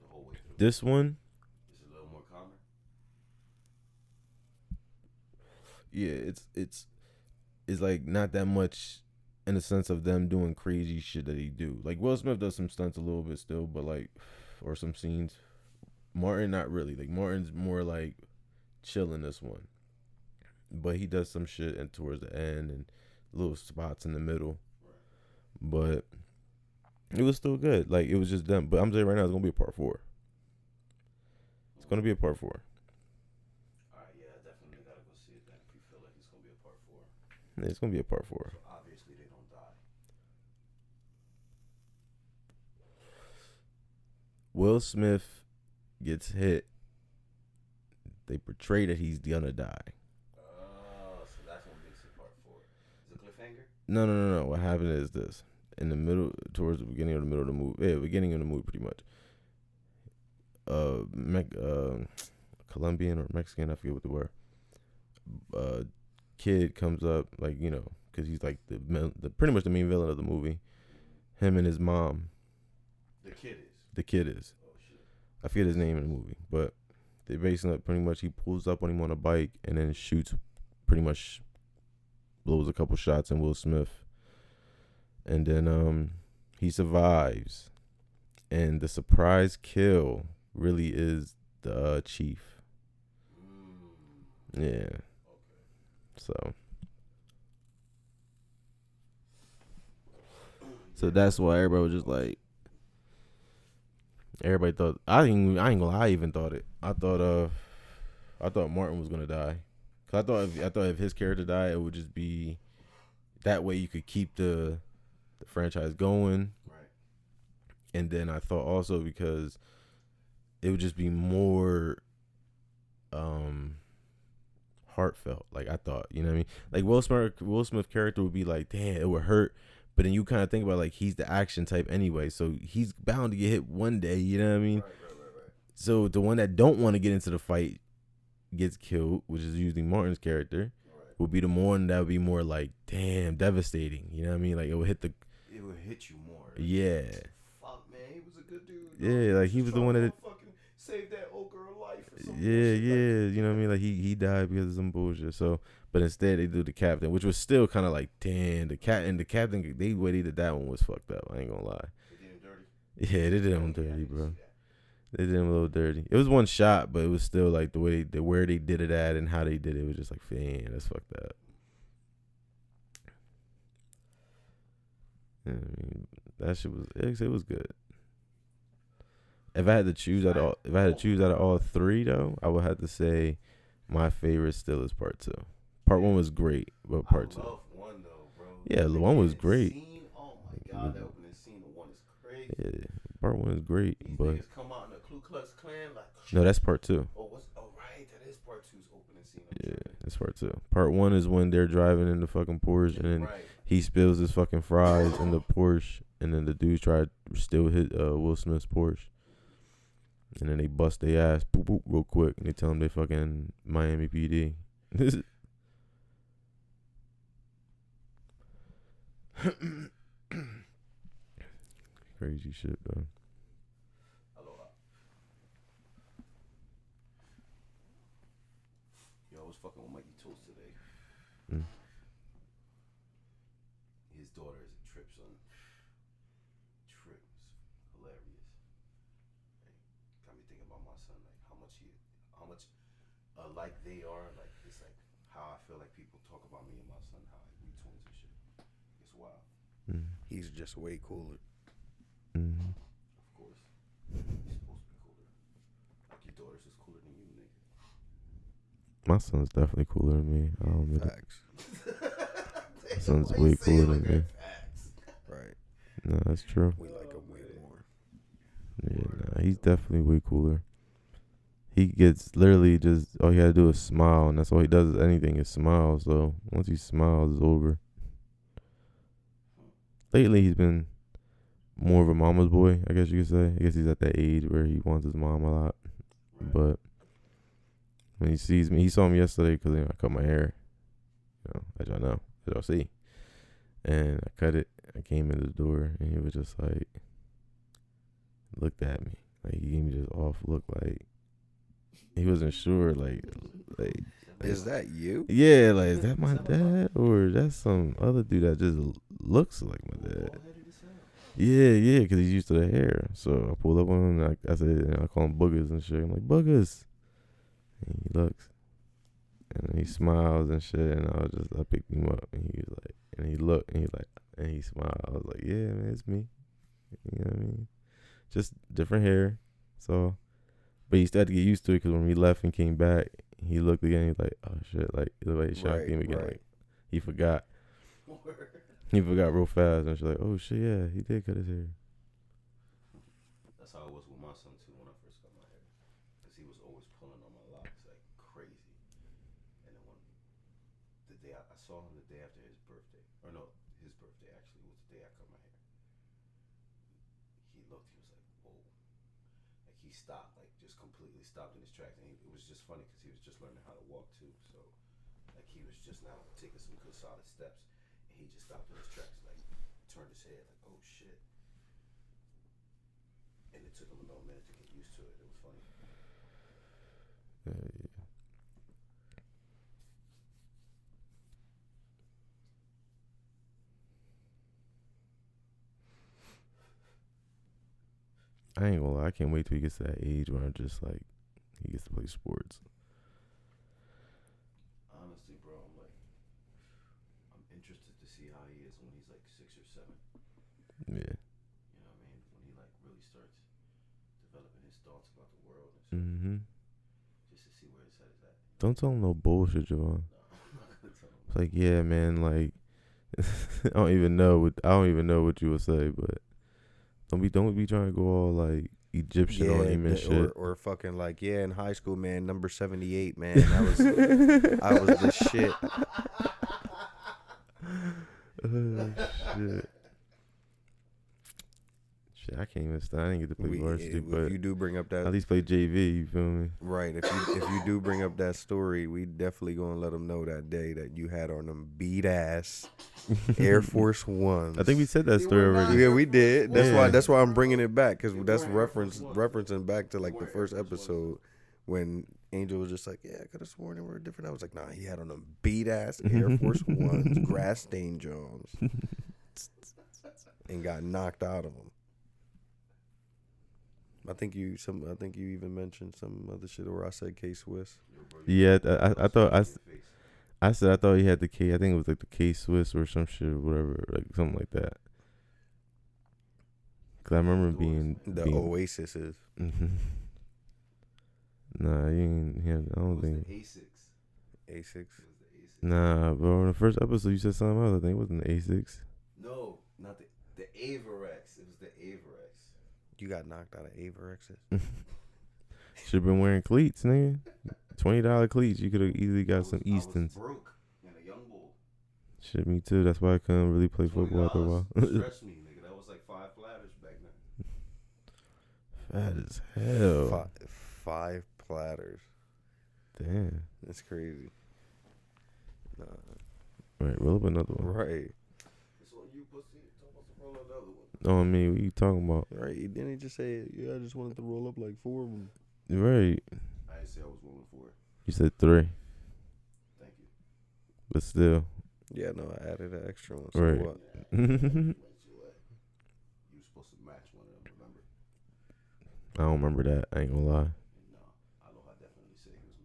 whole way through. This one, It's a little more calmer. yeah, it's like not that much in the sense of them doing crazy shit that they do. Like Will Smith does some stunts a little bit still, but like, or some scenes. Martin, not really. Like Martin's more like chill in this one, but he does some shit and towards the end and little spots in the middle. But it was still good. Like it was just them. But I'm saying right now it's gonna be a part 4. It's gonna be a part 4. Alright, yeah, I definitely gotta go see it then if you feel like it's gonna be a part 4. Yeah, it's gonna be a part 4. So obviously they don't die. Will Smith gets hit. They portray that he's gonna die. Oh, so that's what makes it part 4. Is it a cliffhanger? No. What happened is this. In the middle, towards the beginning of the middle of the movie. Yeah, beginning of the movie pretty much. Colombian or Mexican, I forget what they were. Kid comes up, like, you know, because he's like the pretty much the main villain of the movie. Him and his mom. The kid is. Oh shit. I forget his name in the movie, but they basing it pretty much. He pulls up on him on a bike and then shoots, pretty much blows a couple shots in Will Smith, and then he survives, and the surprise kill really is the chief. Yeah. Okay. So that's why everybody was just like, everybody thought, I ain't gonna lie, I even thought it. I thought Martin was gonna die. Cause I thought if his character died, it would just be that way you could keep the franchise going. Right. And then I thought also because it would just be more heartfelt. Like I thought, you know what I mean? Like Will Smith character would be like, damn, it would hurt. But then you kind of think about like he's the action type anyway, so he's bound to get hit one day. You know what I mean? Right. So the one that don't want to get into the fight gets killed, which is usually Martin's character, will be the one that would be more like, damn, devastating. You know what I mean? Like it would hit you more. Yeah. Fuck, man, he was a good dude. Yeah, like he was the one that fucking saved that old girl life or something. Yeah. You know what I mean? Like he died because of some bullshit. So, but instead they do the captain, which was still kind of like, damn, the captain. The way they did that one was fucked up. I ain't gonna lie. They did him dirty. Yeah, they did him dirty, bro. They did him a little dirty. It was one shot, but it was still like where they did it at and how they did it was just like, man, that's fucked up. Yeah, I mean, that shit was it was good. If I had to choose out of all 3 though, I would have to say my favorite still is part 2. Part 1 was great, but part 2. I love 1 though, bro. Yeah, the 1 was great. Oh my god, that opening scene of 1 is crazy. Yeah, part 1 is great, These but niggas come out in the Ku Klux Klan like. no, that's part 2. Oh right, that is part 2's opening scene. Yeah, that's part 2. Part 1 is when they're driving in the fucking Porsche and then he spills his fucking fries in the Porsche, and then the dudes try to still hit Will Smith's Porsche. And then they bust their ass boop, boop, real quick, and they tell them they fucking Miami PD. Crazy shit, bro. Aloha. Yo, I was fucking with Mikey Tools today. His daughter is a trip, son. Trip is hilarious. Like, got me thinking about my son, like how much alike they are. Like it's like how I feel like people talk about me and my son, how like, we twins and shit. It's wild. He's just way cooler. Mm-hmm. Of course, he's supposed to be cooler. Like your daughter's just cooler than you, nigga. My son's definitely cooler than me. I don't admit it. Facts. My son's way cooler than me. Right. No, that's true. We like him way more. Yeah, nah, he's definitely way cooler. He gets literally just all he had to do is smile, and that's all he does is anything is smile. So once he smiles, it's over. Lately, he's been more of a mama's boy, I guess you could say. I guess he's at that age where he wants his mom a lot. But when he sees me, he saw me yesterday because I cut my hair. As y'all know, as y'all see. And I cut it. I came in the door, and he was just like, looked at me. Like, he gave me this off look like, he wasn't sure, like, Is that you? yeah, like, is that my dad or that's some other dude that just looks like my dad? Yeah, because he's used to the hair. So I pulled up on him. And I said, I call him Boogers and shit. I'm like, Boogers. And he looks, and then he smiles and shit. And I picked him up, and he was like, and he looked, and and he smiled. I was like, yeah, man, it's me. You know what I mean? Just different hair. So, but he still had to get used to it because when we left and came back, he looked again. He's like, oh shit, like the way he shocked him again. Like, he forgot. He forgot real fast, and she's like, "Oh shit, yeah, he did cut his hair." That's how it was with my son too when I first cut my hair, because he was always pulling on my locks like crazy. And then when the day I saw him the day after his birthday, or no, his birthday actually was the day I cut my hair. He looked, he was like, "Whoa!" Like he stopped, like just completely stopped in his tracks, and it was just funny because he was just learning how to walk too. So, like he was just now taking some good solid steps. He just stopped in his tracks, like turned his head, like, oh shit. And it took him a little minute to get used to it. It was funny. Yeah. I ain't gonna lie, I can't wait till he gets to that age where I'm just like, he gets to play sports. Honestly, bro, I'm interested to see how he is when he's like 6 or 7. Yeah. You know what I mean? When he like really starts developing his thoughts about the world and stuff. Mm-hmm. Just to see where his head is at. Don't tell him no bullshit, Javon. No, I'm not gonna tell him. It's like, yeah, man, like, I don't even know what you would say, but don't be trying to go all like Egyptian on him and shit. Or fucking like, yeah, in high school, man, number 78, man, I was the shit. Shit. Shit, I can't even stand. I didn't get to play varsity, but if you do bring up that, at least play JV. You feel me? right? If you do bring up that story, we definitely gonna let them know that day that you had on them beat ass Air Force Ones. I think we said that story already. Yeah, we did. That's Yeah. why I'm bringing it back, because that's referencing back to like the first episode when Angel was just like, yeah, I could have sworn they were different. I was like, nah, he had on them beat ass Air Force Ones, grass stained Jones, and got knocked out of them. I think you even mentioned some other shit, or I said K Swiss. Yeah, I thought I said I thought he had the K. I think it was like the K Swiss or some shit or whatever, like something like that. Cause I remember being Oasis is. Nah, he ain't. I don't think. A6. Nah, bro. In the first episode, you said something else. I think it wasn't the A6. No, not the Avarex. It was the Avarex. You got knocked out of Averexes. Should have been wearing cleats, nigga. $20 cleats. You could have easily got some Eastons. I was broke and a young bull. Shit, me too. That's why I couldn't really play football after a while. Stretch me, nigga. That was like 5 platters back then. Fat as hell. 5 platters. Damn. That's crazy. Nah. Right, roll up another one. Right. It's on you, pussy. Talk about to roll another one. Oh, me. What you talking about? Right. Didn't he just say, yeah, I just wanted to roll up like 4 of them? Right. I didn't say I was rolling for it. You said 3. Thank you. But still. Yeah, no, I added an extra one. So Right. what? You were supposed to match one of them, remember? I don't remember that. I ain't gonna lie. No, Aloha definitely said he was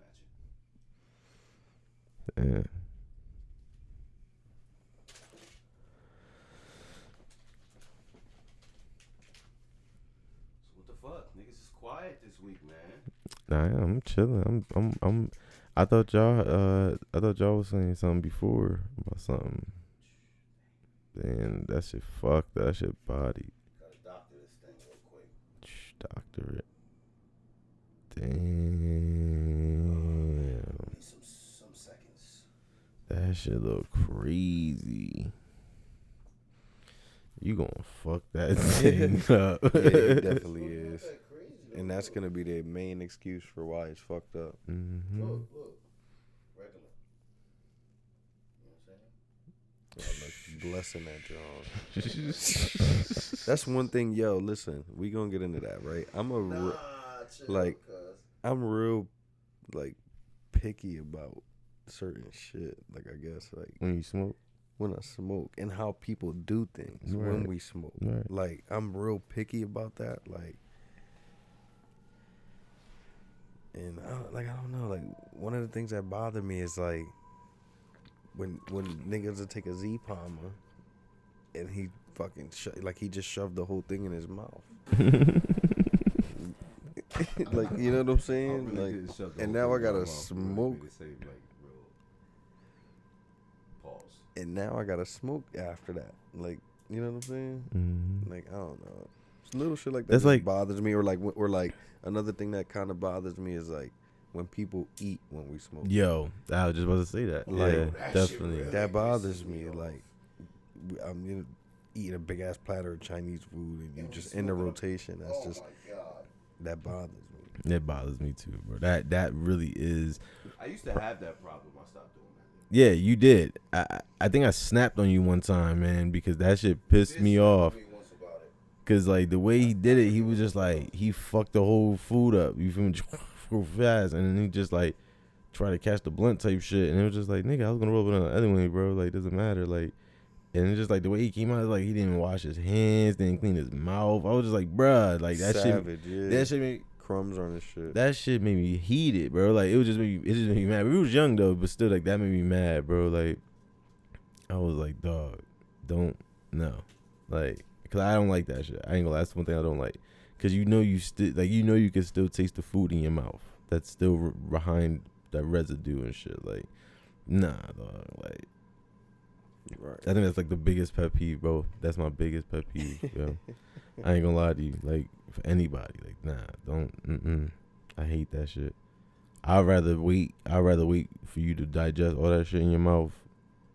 matching. Yeah. So what the fuck? Niggas is quiet this week, man. Nah, I'm chilling. I thought y'all was saying something before about something. Damn, that shit fucked. That shit body. Gotta doctor this thing real quick. Doctor it. Damn. Some seconds. That shit look crazy. You gonna fuck that thing up. Yeah, it definitely is. And that's going to be the main excuse for why it's fucked up. Mm-hmm. Look. Regular. You know what I'm saying? God, blessing that, John. That's one thing, yo, listen, we going to get into that, right? I'm real like picky about certain shit. Like I guess like When you smoke, when I smoke and how people do things when Right. we smoke. right? Like I'm real picky about that. Like, and I don't know. Like one of the things that bother me is like when niggas will take a Z Palmer and he fucking like he just shoved the whole thing in his mouth. Like you know what I'm saying? Like, and now I gotta smoke. And now I gotta smoke after that. Like, you know what I'm saying? Mhm. Like, I don't know. It's little shit like that That's just like- bothers me. Or like another thing that kind of bothers me is like when people eat when we smoke. Yo, I was just about to say that. Like, yeah, that shit definitely. really- That bothers me. Like, I'm eating a big ass platter of Chinese food and you just in the rotation. That's just my God. that bothers me. It bothers me too, bro. That really is. I used to have that problem. I stopped doing that. Yeah, you did. I think I snapped on you one time, man, because that shit pissed me off. Cause like the way he did it, he was just like he fucked the whole food up. You feel me? Real fast, and then he just like try to catch the blunt type shit, and it was just like, nigga, I was gonna roll it on the other way, bro. Like, doesn't matter. Like, and it's just like the way he came out, like he didn't wash his hands, didn't clean his mouth. I was just like, bruh, like that Savage, shit. yeah. That shit made Crumbs on his shit. that shit made me heated, bro. Like it just made me mad. We was young though, but still, like that made me mad, bro. Like I was like, dog, don't no, like, cause I don't like that shit. I ain't gonna lie, that's one thing I don't like. Cause you still like you can still taste the food in your mouth. That's still behind that residue and shit. Like, nah, dog. Like, Right. I think that's like the biggest pet peeve, bro. That's my biggest pet peeve. Yo. I ain't gonna lie to you. Like, for anybody, like, nah, don't. I hate that shit. I'd rather wait for you to digest all that shit in your mouth,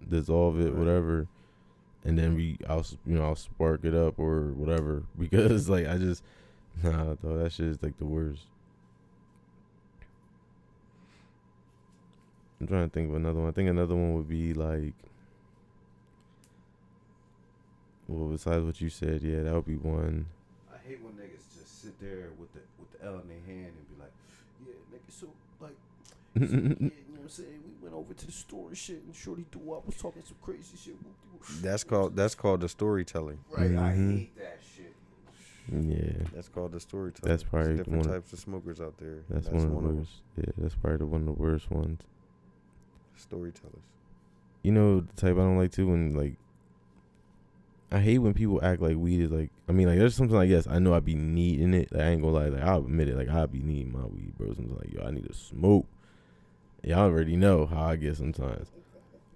dissolve it, Right. whatever, and then I'll spark it up or whatever, because like I just nah, though, that shit is like the worst. I'm trying to think of another one. I think another one would be like, well, besides what you said, yeah, that would be one. I hate when niggas just sit there with the L in their hand and be like, yeah, nigga, so like, yeah, you know what I'm saying? We went over to the store and shit, and Shorty Doo-Wop was talking some crazy shit. That's called the storytelling. Right, I Mhm. hate that shit. Yeah, That's called the storytelling. That's probably There's different one- types of smokers out there. that's one of the them. worst. Yeah, that's probably one of the worst ones. Storytellers. You know the type I don't like too, when like I hate when people act like weed is like, I mean, like there's something like, yes, I know I be needing it. Like I ain't gonna lie, like I'll admit it, like I be needing my weed, bro. Sometimes like, yo, I need to smoke. Y'all already know how I get sometimes.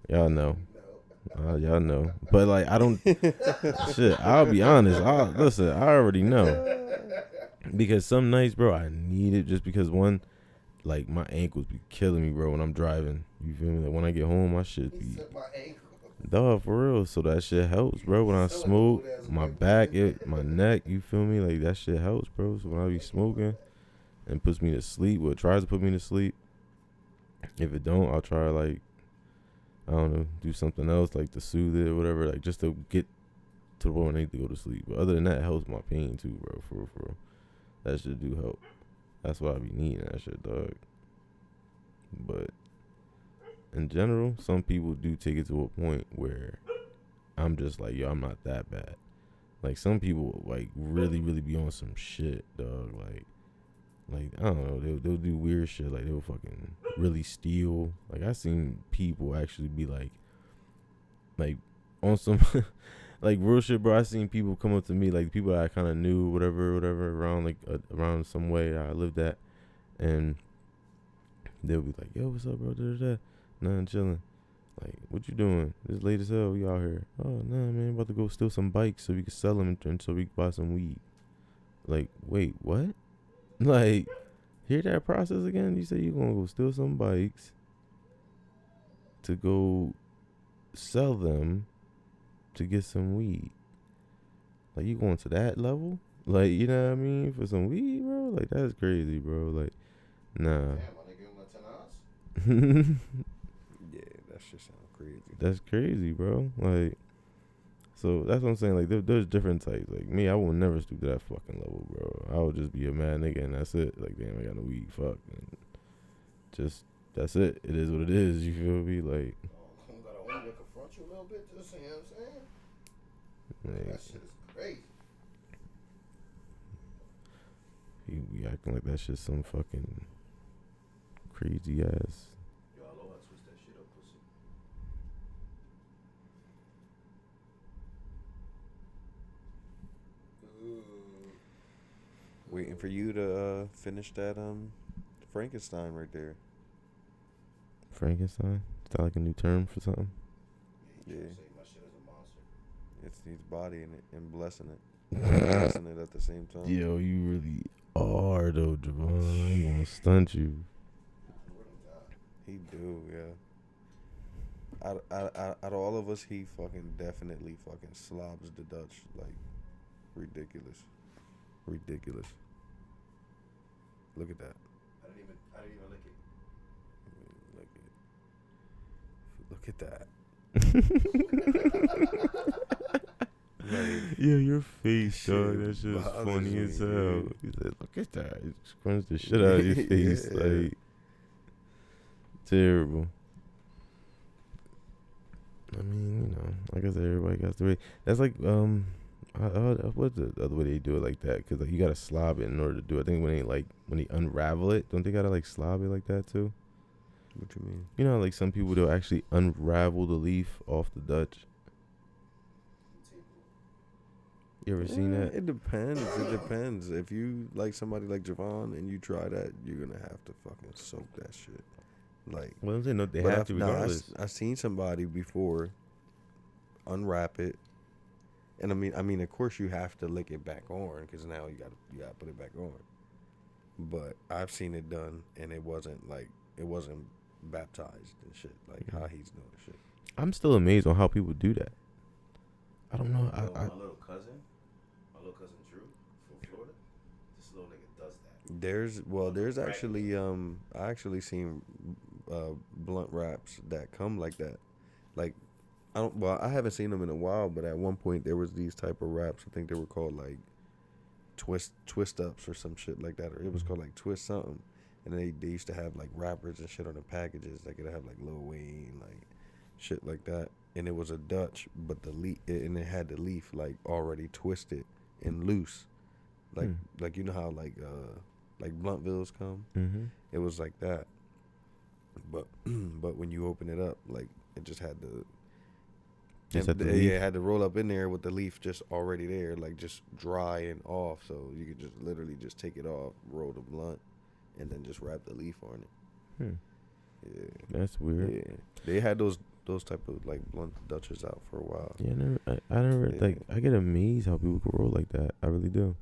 Y'all know. Y'all know. But like I don't shit, I'll be honest. Listen, I already know. Because some nights, bro, I need it just because one, like my ankles be killing me, bro, when I'm driving. You feel me? Like when I get home, my shit be dog, for real. So that shit helps, bro. When I smoke, my back, my neck, you feel me? Like that shit helps, bro. So when I be smoking, and puts me to sleep, well, it tries to put me to sleep. If it don't, I'll try like, I don't know, do something else like to soothe it or whatever, like just to get to the point where I need to go to sleep. But other than that, it helps my pain too, bro. For real. That shit do help. That's why I be needing that shit, dog. But in general, some people do take it to a point where I'm just like, yo, I'm not that bad. Like some people like really, really be on some shit, dog. Like I don't know, they'll do weird shit. Like they'll fucking really steal. Like I seen people actually be like on some like real shit, bro. I seen people come up to me, like people I kind of knew, whatever, around like around some way I lived at, and they'll be like, yo, what's up, bro? Da-da-da. Nothing, chilling. Like, what you doing? It's late as hell. We out here. Oh, nah, man. About to go steal some bikes so we can sell them and so we can buy some weed. Like, wait, what? Like, hear that process again? You say you gonna go steal some bikes to go sell them to get some weed. Like, you going to that level? Like, you know what I mean? For some weed, bro? Like, that's crazy, bro. Like, nah. Yeah, that shit sound crazy. That's crazy, bro. Like, so that's what I'm saying. Like, there's different types. Like me, I will never stoop to that fucking level, bro. I would just be a mad nigga and that's it. Like, damn, I got no weed. Fuck. And just that's it. It is what it is. You feel me? Like, Gotta only confront you a little bit. Just you know what I'm saying? like That shit is crazy. he be acting like that shit some fucking crazy ass. Yo, aloha, twist that shit up, pussy. Waiting for you to finish that Frankenstein right there. Frankenstein? Is that like a new term for something? Yeah. Yeah. You say my shit is a monster. It's he's bodying it and blessing it. Blessing it at the same time. Yo, you really are though, Javon. I'm gonna stunt you. He do, yeah. Out of all of us, he fucking definitely fucking slobs the Dutch like ridiculous. Ridiculous. Look at that. I didn't even lick it. Look at that. Like, Yeah, your face, shit dog. That shit is bothers funny me, as hell. dude. He said, "Look at that." He scrunches the shit out of your face, Yeah. like terrible. I mean, you know, like I said, everybody got the way. That's like what's the other way they do it like that? Because like you gotta slob it in order to do it. I think when they unravel it, don't they gotta like slob it like that too? what you mean? You know, like some people they'll actually unravel the leaf off the Dutch. You ever seen that? It depends. It depends. If you like somebody like Javon and you try that, you're gonna have to fucking soak that shit. Like, Well, I'm saying no, they but have to regardless. I seen somebody before unwrap it, and I mean, of course you have to lick it back on because now you gotta put it back on. But I've seen it done, and it wasn't baptized and shit like how he's doing shit. I'm still amazed on how people do that. I don't know. My little cousin Drew from Florida. This little nigga does that. There's actually I actually seen blunt wraps that come like that. Like I haven't seen them in a while, but at one point there was these type of wraps. I think they were called like twist ups or some shit like that, or it was called like twist something. And they used to have like rappers and shit on the packages. They could have like Lil Wayne, like shit like that. And it was a Dutch, but the leaf and it had the leaf like already twisted and loose, like you know how like Bluntvilles come. Mm-hmm. It was like that, but when you open it up, like it just had the it had to roll up in there with the leaf just already there, like just dry and off, so you could just literally just take it off, roll the blunt, and then just wrap the leaf on it. Yeah, That's weird. yeah. They had those type of like blunt Dutchers out for a while. Yeah, I never Yeah. like. I get amazed how people can roll like that. I really do.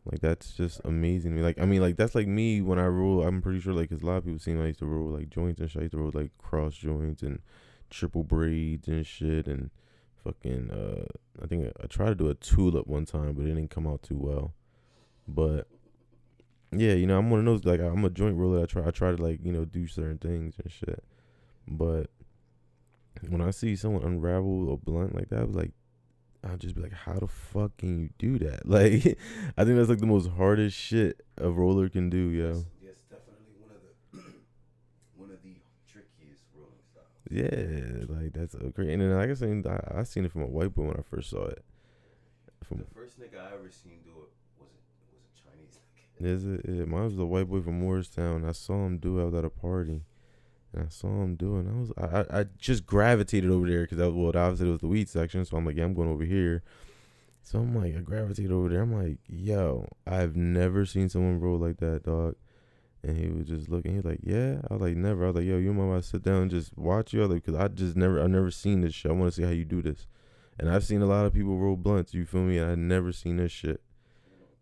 Like that's just amazing to me. Like I mean, like that's like me when I roll. I'm pretty sure like 'cause a lot of people seem like I used to roll like joints and shit. I used to roll like cross joints and triple braids and shit and fucking. I think I tried to do a tulip one time, but it didn't come out too well. But yeah, you know, I'm one of those like I'm a joint roller. I try to like do certain things and shit. But when I see someone unravel a blunt like that, I was like, I'll just be like, how the fuck can you do that? Like, I think that's like the most hardest shit a roller can do, yo. Yes, definitely one of the trickiest rolling styles. Yeah, like that's so great. And then like I seen it from a white boy when I first saw it. The first nigga I ever seen do it was a Chinese nigga. Is it? Yeah, mine was a white boy from Morristown. I saw him do it. I was at a party. And I saw him do it. And I just gravitated over there because obviously it was the weed section. So I'm like, yeah, I'm going over here. So I'm like, I gravitated over there. I'm like, yo, I've never seen someone roll like that, dog. And he was just looking. He was like, yeah. I was like, never. I was like, yo, you mind if I sit down and just watch you? Because I've never seen this shit. I want to see how you do this. And I've seen a lot of people roll blunts. You feel me? And I've never seen this shit.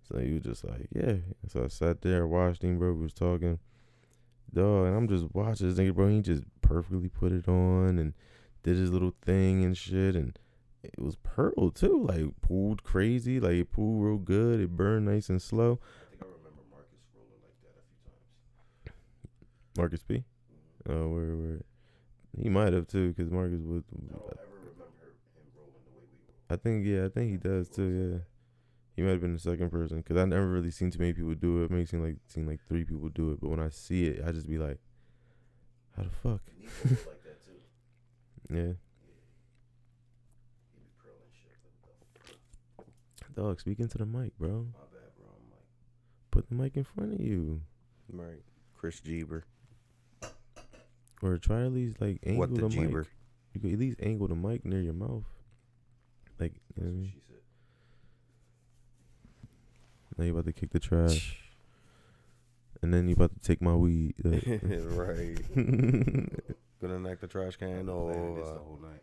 So he was just like, yeah. So I sat there, watched him, bro. We was talking. Dog, and I'm just watching this nigga, bro. He just perfectly put it on and did his little thing and shit. And it was pearl, too. Like, pulled crazy. Like, it pulled real good. It burned nice and slow. I think I remember Marcus rolling like that a few times. Marcus P? Oh, where? He might have, too, because Marcus was... I don't ever remember him rolling the way we roll. I think he does, too, yeah. He might have been the second person, because I never really seen too many people do it. Maybe seen like 3 people do it. But when I see it, I just be like, How the fuck? Nico was like that too. Yeah. He be curling shit. Dog, speak into the mic, bro. My bad, bro. I'm like, Put the mic in front of you. Right. Chris Jeeber. Or try to at least like angle What the the Jeeber? mic. You could at least angle the mic near your mouth. Like, you know what I that's what mean? she said. Now you about to kick the trash. And then you about to take my weed. Like, Right. Gonna knock the trash I've can been planning this or the whole night.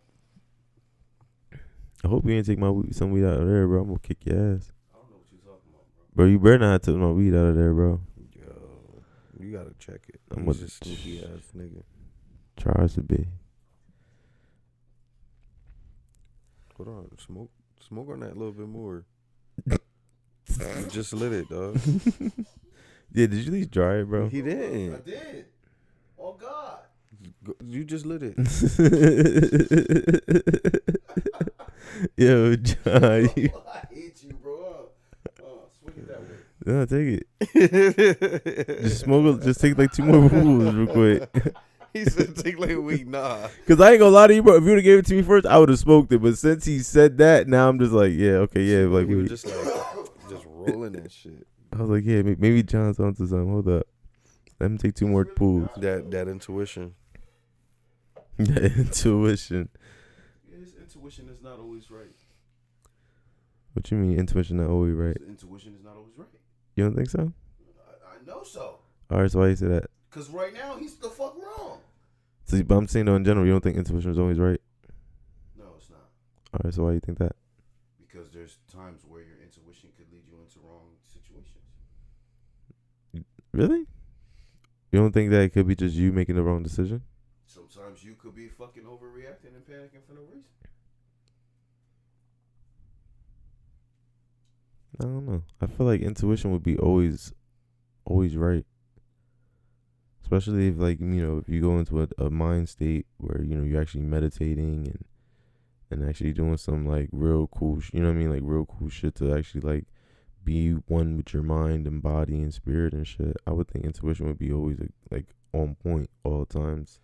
I hope you ain't take some weed out of there, bro. I'm gonna kick your ass. I don't know what you're talking about, bro. Bro, you better not take my weed out of there, bro. yo, you gotta check it. I'm He's gonna a sneaky ass nigga. Tries to be. Hold on, smoke on that a little bit more. You just lit it, dog. Yeah, did you at least dry it, bro? He I didn't. did. Oh God. You just lit it. Yo, John. You, I hate you, bro. Swing it that way. no, take it. Just smoke. Just take like 2 more pools real quick. He said, "Take like a week, nah." Cause I ain't gonna lie to you, bro. If you would have gave it to me first, I would have smoked it. But since he said that, now I'm just like, yeah, okay, yeah. Like He we, was just rolling that shit. I was like, yeah, maybe John's onto something. Hold up, let me take 2 more pools. That intuition. That intuition. Yeah, his intuition is not always right. What you mean intuition not always right? His intuition is not always right. You don't think so? I know so. All right, so why you say that? Cause right now he's the fuck wrong. So, but I'm saying though, in general, you don't think intuition is always right. No, it's not. All right, so why you think that? Because there's times where your intuition could lead you into wrong situations. Really? You don't think that it could be just you making the wrong decision? Sometimes you could be fucking overreacting and panicking for no reason. I don't know. I feel like intuition would be always right. Especially if, like, you know, if you go into a mind state where, you know, you're actually meditating and actually doing some, like, real cool, you know what I mean? Like, real cool shit to actually, like, be one with your mind and body and spirit and shit. I would think intuition would be always, like, on point all times.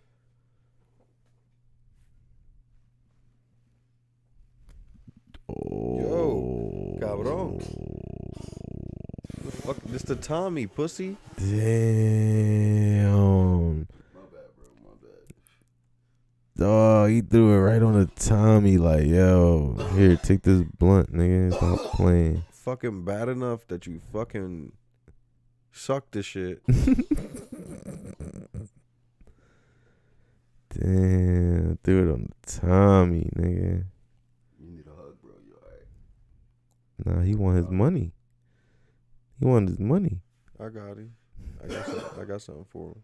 Yo, cabrón. Fuck, this the Tommy, pussy. Damn. My bad, bro. My bad. Dog, he threw it right on the Tommy like, yo, here, take this blunt, nigga. Stop playing. Fucking bad enough that you fucking suck this shit. Damn, threw it on the Tommy, nigga. You need a hug, bro. You alright? Nah, he want his money. He want his money. I got him. I got something for him.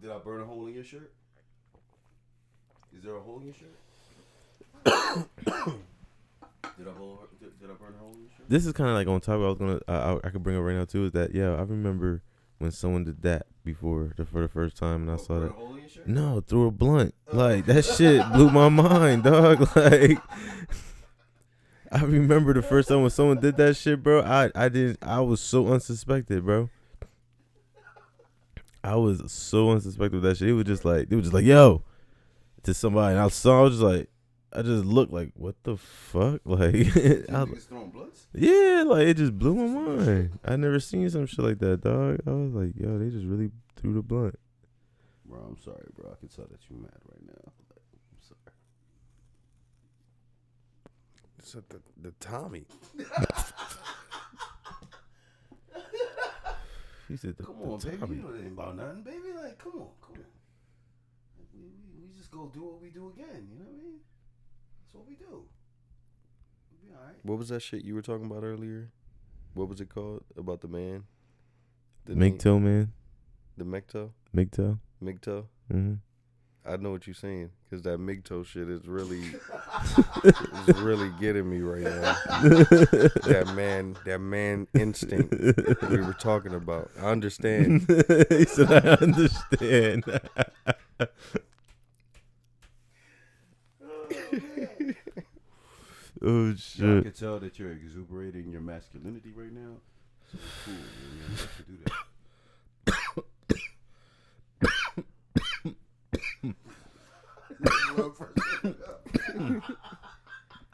Did I burn a hole in your shirt? Is there a hole in your shirt? Did I burn a hole in your shirt? This is kind of like on top. I was gonna, I could bring it right now too. Is that, yeah? I remember when someone did that before for the first time, and I saw Burn that. a hole in your shirt? No, through a blunt. Like, that shit blew my mind, dog. Like, I remember the first time when someone did that shit, bro. I was so unsuspected, bro. I was so unsuspected with that shit. It was just like, yo, to somebody. And I was just like, I just looked like, what the fuck? Like, Niggas throwing blunts? yeah, like, it just blew my mind. I never seen some shit like that, dog. I was like, yo, they just really threw the blunt. Bro, I'm sorry, bro. I can tell that you're mad right now. I'm sorry. It's the Tommy. He said, Come on, baby. You know it ain't about nothing, baby. Like, come on. We just go do what we do again. You know what I mean? That's what we do. We'll be all right. What was that shit you were talking about earlier? What was it called? About the man? MGTOW, man. The MGTOW? MGTOW. MGTOW? Mm-hmm. I know what you're saying, because that MGTOW shit is really getting me right now. that man instinct we were talking about. I understand. He said, I understand. Oh, I shit. can tell that you're exuberating your masculinity right now. So it's cool, man. You have to do that. blood pressure went up.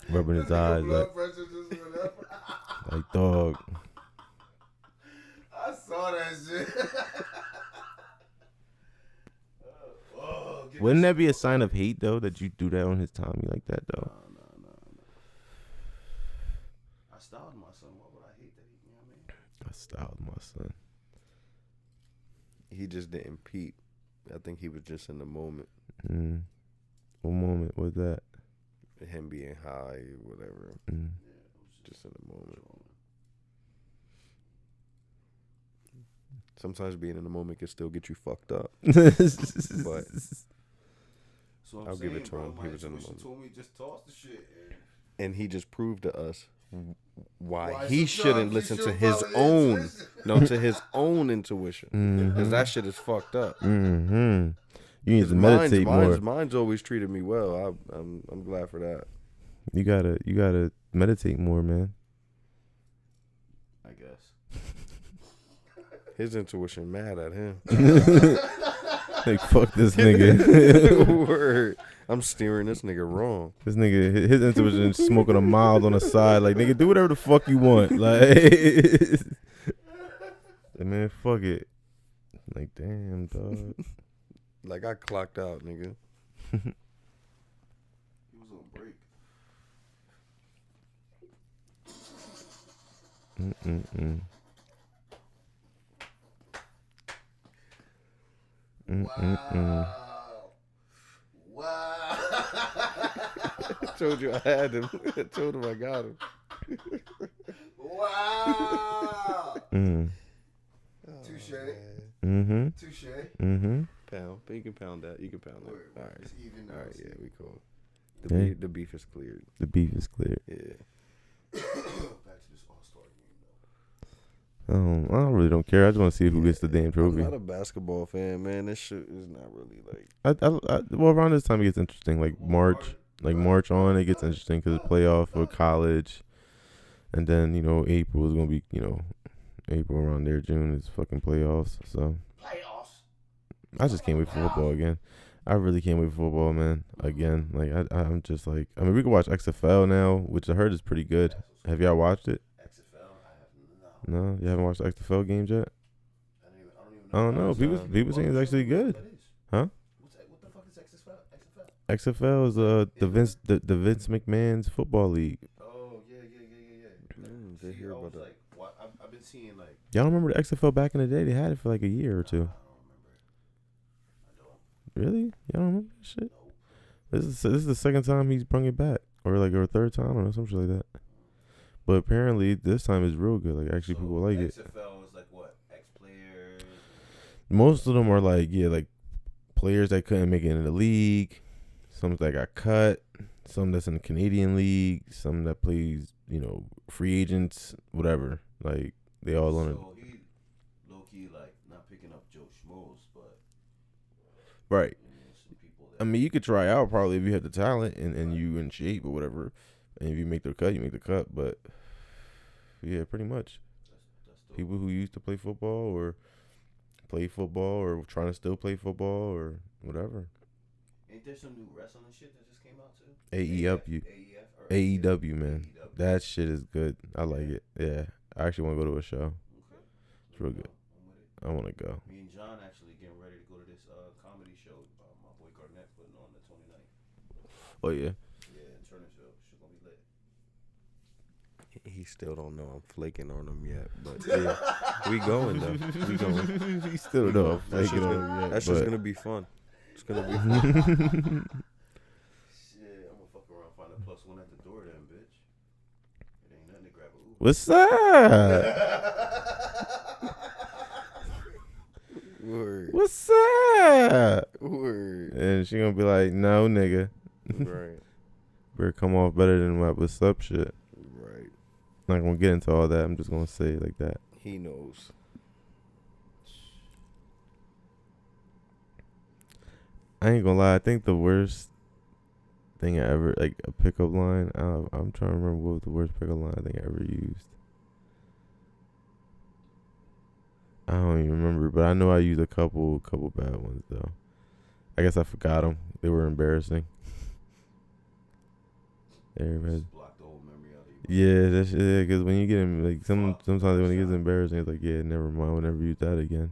Rubbing his That nigga eyes blood like, pressure just went up. like dog. I saw that shit. Oh, get Wouldn't this that be a shit. sign of hate though that you do that on his Tommy like that though? No. I styled my son. Why would I hate that? You know what I mean? I styled my son. He just didn't peep. I think he was just in the moment. What moment was that? Him being high, whatever. Mm. Yeah, it was Just in the moment. Sometimes being in the moment can still get you fucked up. But So I'm I'll saying, give it to bro, him. my He was in the intuition moment. told me just toss the shit. and he just proved to us why Why he sometimes shouldn't you listen to should his follow own, intuition. no, to his own intuition, because Mhm. that shit is fucked up. Mhm. You need 'Cause to meditate more. Mine's always treated me well. I'm glad for that. You gotta meditate more, man. I guess. His intuition mad at him. Like fuck this nigga. Word. I'm steering this nigga wrong. This nigga, his intuition is smoking a mild on the side. Like nigga, do whatever the fuck you want. Like, man, fuck it. Like damn, dog. Like I clocked out, nigga. He was on break. Mm-mm-mm. Mm-mm-mm. Wow. I told you I had him. I told him I got him. Wow. Mm. Touche. Mm-hmm. Touche. Mm-hmm. Pound, but you can pound that. You can pound that. Word, All right. it's even now, All right. see? Yeah, we cool. Hey. The beef is cleared. The beef is clear. Yeah. Back to this All-Star game, though. I really don't care. I just want to see who gets the damn I'm trophy. not a basketball fan, man. This shit is not really like. Well, around this time it gets interesting. Like March on, it gets interesting because the playoff for college, and then April is gonna be April around there. June is fucking playoffs. So Playoffs. I just can't wait for football again. I really can't wait for football, man. Again, like I'm just like we can watch XFL now, which I heard is pretty good. Have y'all watched it? XFL, I have no. No, you haven't watched the XFL games yet. I don't even I don't know. People saying it's actually good. Huh? What the fuck is XFL? XFL is the Vince McMahon's football league. Oh yeah. They hear about that. Like, what? I've been seeing like. Y'all don't remember the XFL back in the day? They had it for like a year or two. I don't remember. Really? Y'all don't remember that shit? This is the second time he's brought it back, or third time. I don't know, some shit like that. But apparently this time is real good. Like actually, people like it. XFL is like what? Ex-players. Most of them are like players that couldn't make it in the league. Some that got cut. Some that's in the Canadian league. Some that plays free agents, whatever. Like they all on it. So he low key like not picking up Joe Schmoes, but Right. some people. I mean, you could try out probably if you have the talent and you in shape or whatever. And if you make the cut, you make the cut. But yeah, pretty much. That's dope. People who used to play football or trying to still play football or whatever. Ain't there some new wrestling shit that just came out too? AEW. AEW, man. That shit is good. I like it. Yeah. I actually want to go to a show. Okay. It's real good. I'm with it. I want to go. Me and John actually getting ready to go to this comedy show. My boy Garnett putting on the 29th. Oh, yeah. Yeah, in Turnersville. Shit gonna be lit. He still don't know I'm flaking on him yet, but yeah, we going though. We going. He still don't know. That shit's That's gonna be fun. It's gonna be fun. Shit, I'm gonna fuck around, find a +1 at the door then, bitch. It ain't nothing to grab a Uber. What's up? Word. What's up? Word. And she gonna be like, no, nigga. Right. Better come off better than what what's up shit. Right. Not gonna get into all that. I'm just gonna say it like that. He knows. I ain't gonna lie. I think the worst thing I ever a pickup line. I'm trying to remember what was the worst pickup line I think I ever used. I don't even remember, but I know I used a couple bad ones though. I guess I forgot them. They were embarrassing. Everybody. Just block the whole memory out of you. Yeah, that's yeah. Because when you get in, like sometimes when it gets embarrassing, it's like yeah, never mind. We'll never use that again.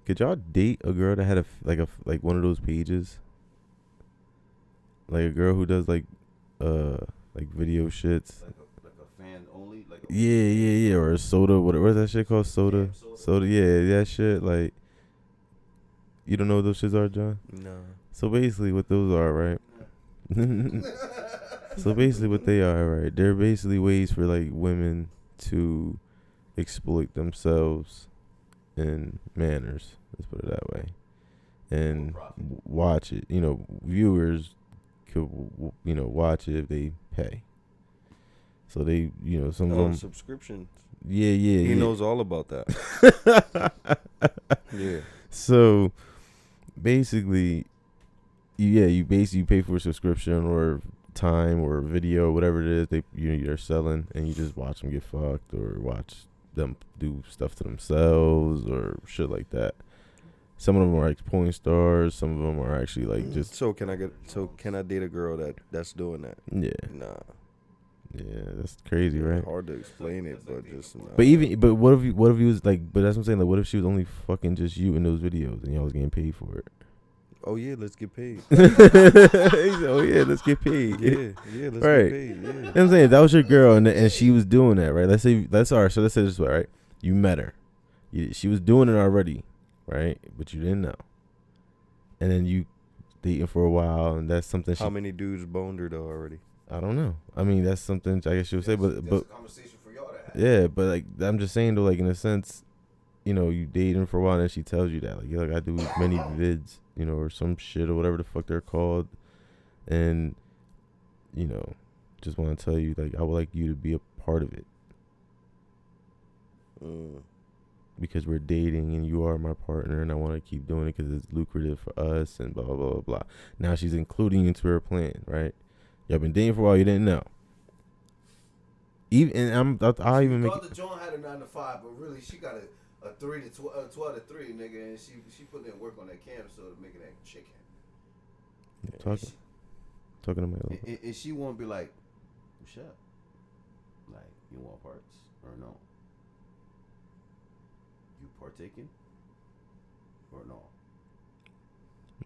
Could y'all date a girl that had like one of those pages? Like a girl who does like video shits. Like a fan only. Like a Yeah. Or a soda. What's that shit called? Soda. Soda. Yeah, that shit. Like, you don't know what those shits are, John? No. So basically, what those are, right? So basically, what they are, right? They're basically ways for like women to exploit themselves in manners. Let's put it that way, and watch it. Viewers could watch it if they pay. So they, some of them Subscription. Yeah. He knows all about that. Yeah. So basically, you pay for a subscription or time or video, whatever it is they're selling, and you just watch them get fucked or watch them do stuff to themselves or shit like that. Some of them are like porn stars. Some of them are actually like just. So can I date a girl that's doing that? Yeah. Nah. Yeah, that's crazy, right? Hard to explain it, but just. Nah. But what if you was like? But that's what I'm saying. Like, what if she was only fucking just you in those videos and y'all was getting paid for it? Oh yeah, let's get paid. He said, oh yeah, let's get paid. Yeah, let's Right. get paid. Yeah. You know what I'm saying? That was your girl, and she was doing that, right? Let's say so let's say this way, right? You met her, she was doing it already, right? But you didn't know, and then you dating for a while, and that's something. How many dudes boned her though already? I don't know. I mean, that's something I guess you would say, but that's a conversation for y'all to have. yeah, but like I'm just saying though, like in a sense, you dating for a while, and then she tells you that, like, I do many vids, or some shit or whatever the fuck they're called, and just want to tell you, like, I would like you to be a part of it. Because we're dating and you are my partner, and I want to keep doing it because it's lucrative for us and blah, blah, blah, blah. Now she's including you into her plan, right? Y'all been dating for a while, you didn't know. I'll even make it. The Joan had a 9 to 5, but really she got a 3 to 12 to 3, nigga, and she put in work on that cam so to make it that chicken. Talking to my little. And she won't be like, what's up? Like, you want parts or no? You partaking or no?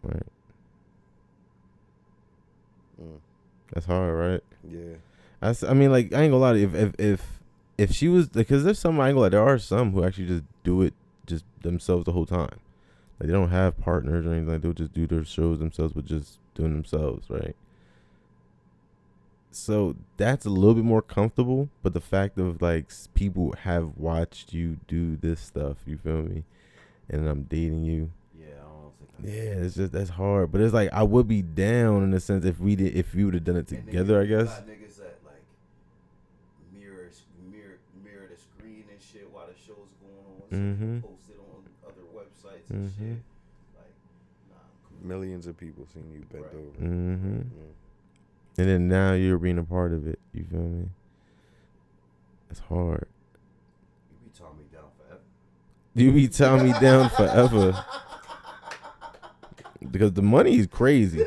Right. That's hard, right? Yeah. I mean, like, I ain't gonna lie to you. If she was, because there's some, I ain't gonna lie, there are some who actually just do it just themselves the whole time. Like, they don't have partners or anything. Like, they'll just do their shows themselves, but just doing themselves, right? So that's a little bit more comfortable. But the fact of, like, people have watched you do this stuff, you feel me? And I'm dating you. Yeah, I don't think. It's just, that's hard. But it's like, I would be down in the sense if we would have done it together, I guess. Got niggas that like mirror the screen and shit while the show's going on. So post it on other websites and shit. Like, nah, cool. Millions of people seen you bent over. And then now you're being a part of it. You feel me? It's hard. You be telling me down forever. You be telling me down forever. Because the money is crazy.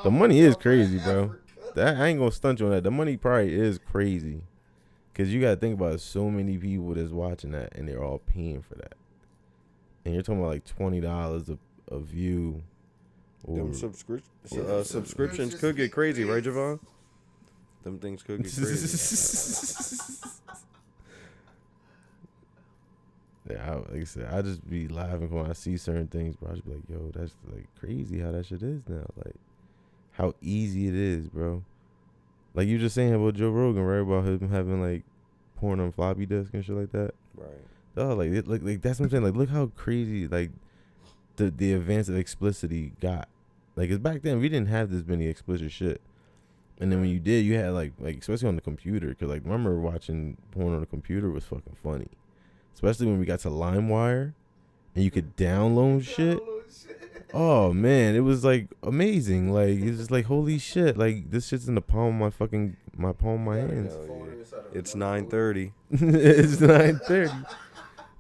The money is crazy, bro. That I ain't gonna stunt you on that. The money probably is crazy. Cause you gotta think about it, so many people that's watching that and they're all paying for that. And you're talking about like $20 a view. Them subscriptions could get crazy, right, Javon? Them things could get crazy. Yeah, like I said, I just be laughing when I see certain things, bro. I just be like, yo, that's like crazy how that shit is now. Like, how easy it is, bro. Like you just saying about Joe Rogan, right? About him having like porn on floppy disk and shit like that. Right. Oh, like that's what I'm saying. Like, look how crazy like the advance of explicitity got. Like, 'cause back then we didn't have this many explicit shit, and then when you did, you had like especially on the computer. 'Cause like, remember watching porn on the computer was fucking funny, especially when we got to LimeWire, and you could download shit. Oh man, it was like amazing. Like, it's just like, holy shit, like this shit's in the palm of my palm of my Yeah, hands. Hell phone yeah. inside of It's a mug. 9:30. It's 9:30.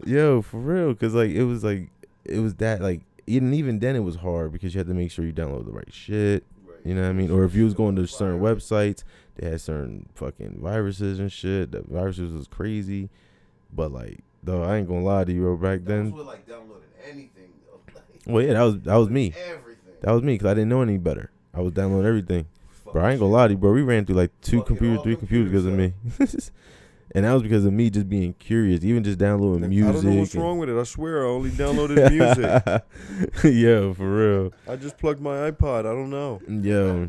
Yo, for real, cause like it was that like even then it was hard because you had to make sure you download the right shit. Right. You know what I mean? Or if you was going to certain websites, they had certain fucking viruses and shit. The viruses was crazy. But like, though, I ain't gonna lie to you, bro. Back That was then, with like downloading anything though. Like, well, yeah, that was me. everything. That was me, cause I didn't know any better. I was downloading everything. Bro, I Fucking ain't gonna shit. lie to you, bro. We ran through like two Fucking computers, all 3 computers because of me. And that was because of me just being curious, even just downloading music. I don't know what's wrong with it. I swear I only downloaded music. Yo, for real. I just plugged my iPod. I don't know. Yo,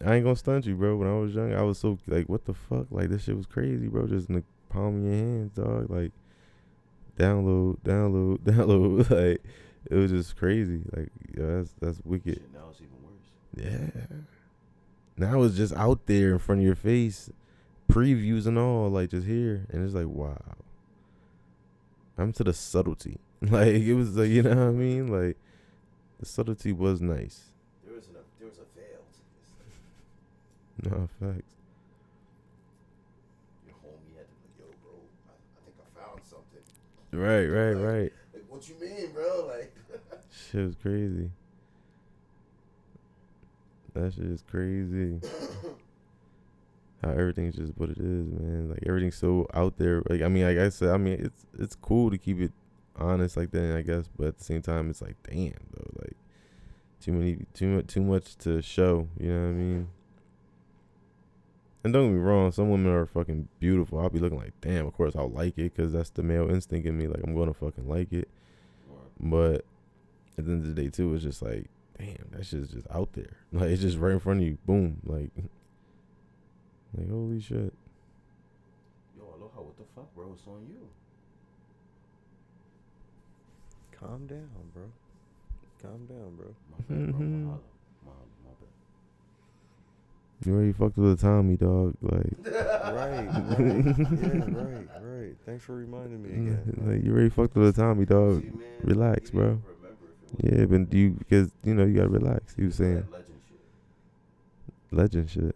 I ain't gonna stunt you, bro. When I was young, I was so like, what the fuck? Like, this shit was crazy, bro. Just in the palm of your hands, dog. Like, download. Like, it was just crazy. Like, yo, that's wicked. Shit, now it's even worse. Yeah. Now it's just out there in front of your face, previews and all, like just here, and it's like, wow. I'm to the subtlety. Like, it was like, you know what I mean? Like, the subtlety was nice. There was a veil to this. No, facts. Your homie had to be like, yo, bro, I think I found something. Right. Like, what you mean, bro? Like, Shit was crazy. That shit is crazy. How everything's just what it is, man. Like, everything's so out there. Like, I mean, like I said, I mean, it's cool to keep it honest like that, I guess. But at the same time, it's like, damn, though. Like, too much to show. You know what I mean? And don't get me wrong, some women are fucking beautiful. I'll be looking like, damn, of course I'll like it, because that's the male instinct in me. Like, I'm gonna fucking like it. But at the end of the day, too, it's just like, damn, that shit's just out there. Like, it's just right in front of you. Boom. Like holy shit. yo, Aloha, what the fuck, bro? It's on you. Calm down, bro. Calm down, bro. My bad, bro. Mhm. My bad. You already fucked with the Tommy, dog. Like, Right. Yeah, right. Thanks for reminding me again. like, you already fucked with the Tommy, dog. See, man, Relax, you bro. didn't remember if it was Yeah, but because you gotta relax. He was saying that legend shit. legend shit.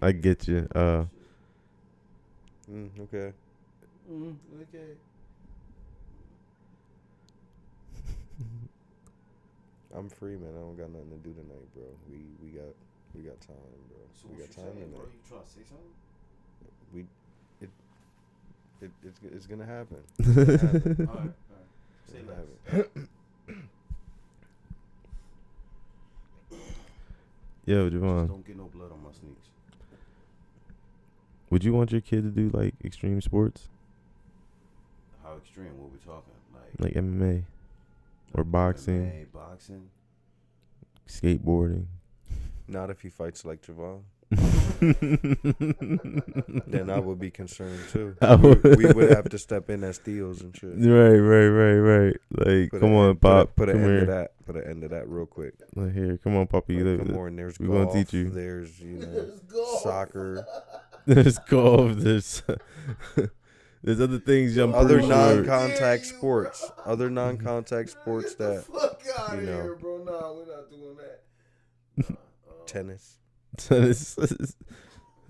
I get you. Okay. Okay. I'm free, man. I don't got nothing to do tonight, bro. We got time, bro. So We what got you time saying, bro? tonight. You trying to say something? It's gonna happen. All right. Say It's less. gonna happen. Yo, Just Javon, don't get no blood on my sneaks. would you want your kid to do like extreme sports, How extreme? What we talking? like MMA or boxing, MMA, boxing. skateboarding? Not if he fights like Javon. Then I would be concerned too. We would have to step in as steals and shit. Right. Like, Put come an on, end- Pop. Put an come end here. to that. Put an end to that real quick. Like, here, come on, Poppy. Like, Look, come on, there's we gonna golf. teach you. There's Let's go. soccer. There's golf. There's other things. I'm Other pretty sure. non-contact sports. Other non-contact sports Get the that fuck out you of know. here, bro. Nah, we're not doing that. tennis. Tennis,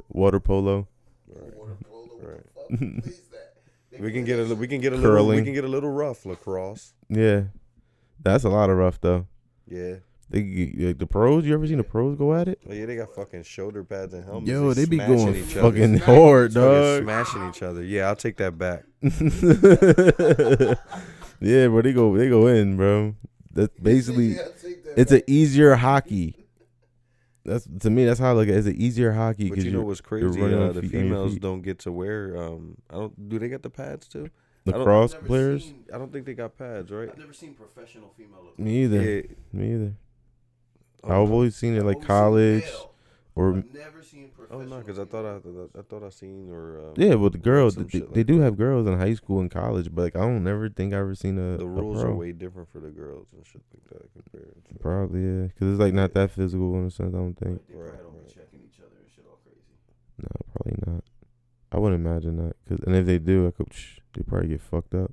water polo. Right. Water polo, what Right. the fuck is that? They We can play get that a we shit. can get a Curling. little we can get a little rough lacrosse. Yeah, that's a lot of rough though. Yeah. Like the pros. You ever seen the pros go at it? Oh yeah, they got fucking shoulder pads and helmets. Yo, they be smashing going each other. fucking hard, Fucking dog. smashing each other. Yeah, I'll take that back. Yeah, bro, they go in, bro. That's basically Yeah, take that it's back. an easier hockey. That's to me. That's how I look at it. It's an easier hockey But because you know what's crazy? running on The feet- on your females feet. don't get to wear. I don't. Do they get the pads too? lacrosse I've never players. seen- I don't think they got pads, right? I've never seen professional female lacrosse. Me either. Yeah. Me either. Oh, I've no. always seen it I've like only seen college male. or I've never seen Oh professional. no, because I female. thought I seen or yeah, but the girls some they, shit they like do that. have girls in high school and college, but like I don't never think I ever seen a the a rules pro. are way different for the girls and shit like that compared to Probably yeah, because it's like not that physical in a sense. I don't think. Like, they probably Right, don't right. be checking each other and shit all crazy. No, probably not. I wouldn't imagine that. And if they do, they probably get fucked up.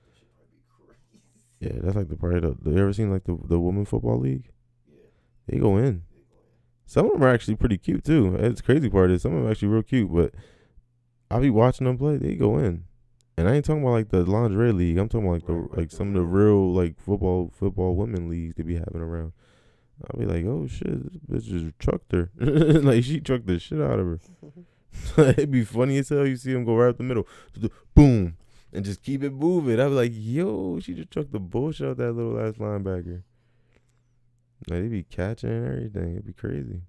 That shit probably be crazy. Yeah, that's like the part of you ever seen like the women football league? Yeah. They go in. Some of them are actually pretty cute too. It's crazy part is some of them are actually real cute, but I be watching them play. They go in, and I ain't talking about like the lingerie league. I'm talking about like some of the real like football women leagues they be having around. I'll be like, oh shit, this bitch just trucked her. Like she trucked the shit out of her. It'd be funny as hell. You see him go right up the middle, boom, and just keep it moving. I'd be like, yo, she just trucked the bullshit out that little ass linebacker. Like they be catching and everything. It'd be crazy.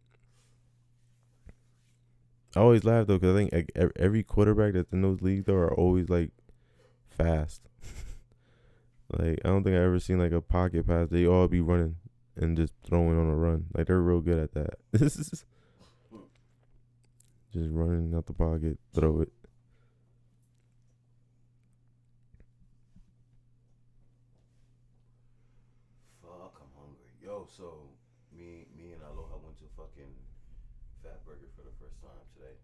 I always laugh though because I think like, every quarterback that's in those leagues though are always like fast. Like I don't think I ever seen like a pocket pass. They all be running and just throwing on a run. Like they're real good at that. Just running out the pocket, throw it. Fuck, I'm hungry. Yo, so me and Aloha went to fucking Fat Burger for the first time today.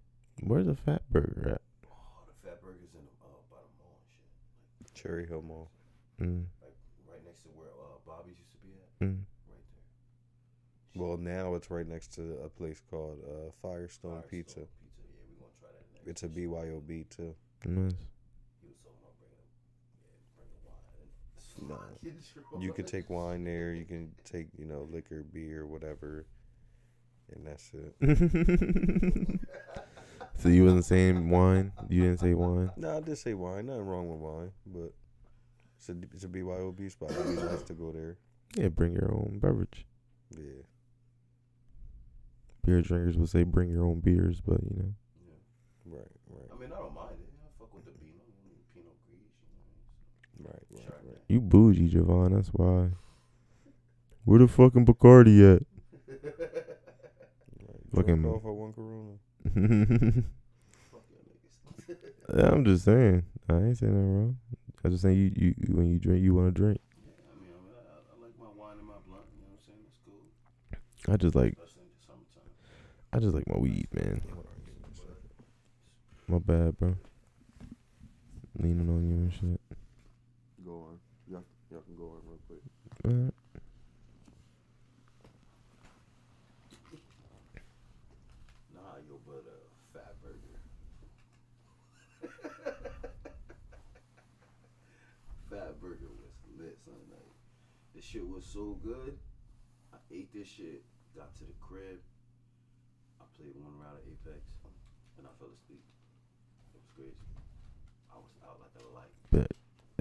Where's the Fat Burger at? Oh, the Fat Burger's in by the mall and shit. Cherry Hill Mall. Like right next to where Bobby's used to be at. Right there. Well, now it's right next to a place called Firestone Pizza. Yeah, we gonna try that next. It's a BYOB too. Nice. He was talking about bringing wine. No. You could take wine there. You can take, liquor, beer, whatever. And that's it. So you wasn't saying wine? You didn't say wine? No, I did say wine. Nothing wrong with wine. But it's a BYOB spot. It'd be nice to go there. Yeah, bring your own beverage. Yeah. Beer drinkers would say bring your own beers, but Yeah. Right. I mean, I don't mind it. I fuck with the Pinot. Pinot Gris. Right. you bougie, Javon. That's why. Where the fucking Bacardi at? Fucking. Off at one Corona. Yeah, I'm just saying. I ain't saying nothing wrong. I just saying you when you drink, you want to drink. Yeah, I like my wine and my blunt. You know what I'm saying? That's cool. I just like. Especially in the summertime. I just like my weed, man. My bad, bro. Leaning on you and shit. Go on. Y'all can go on real quick. Nah, yo, but Fat Burger. Fat Burger was lit, son. Like, this shit was so good. I ate this shit, got to the crib. I played one round of Apex, and I fell asleep. It was crazy. I was out like a light. But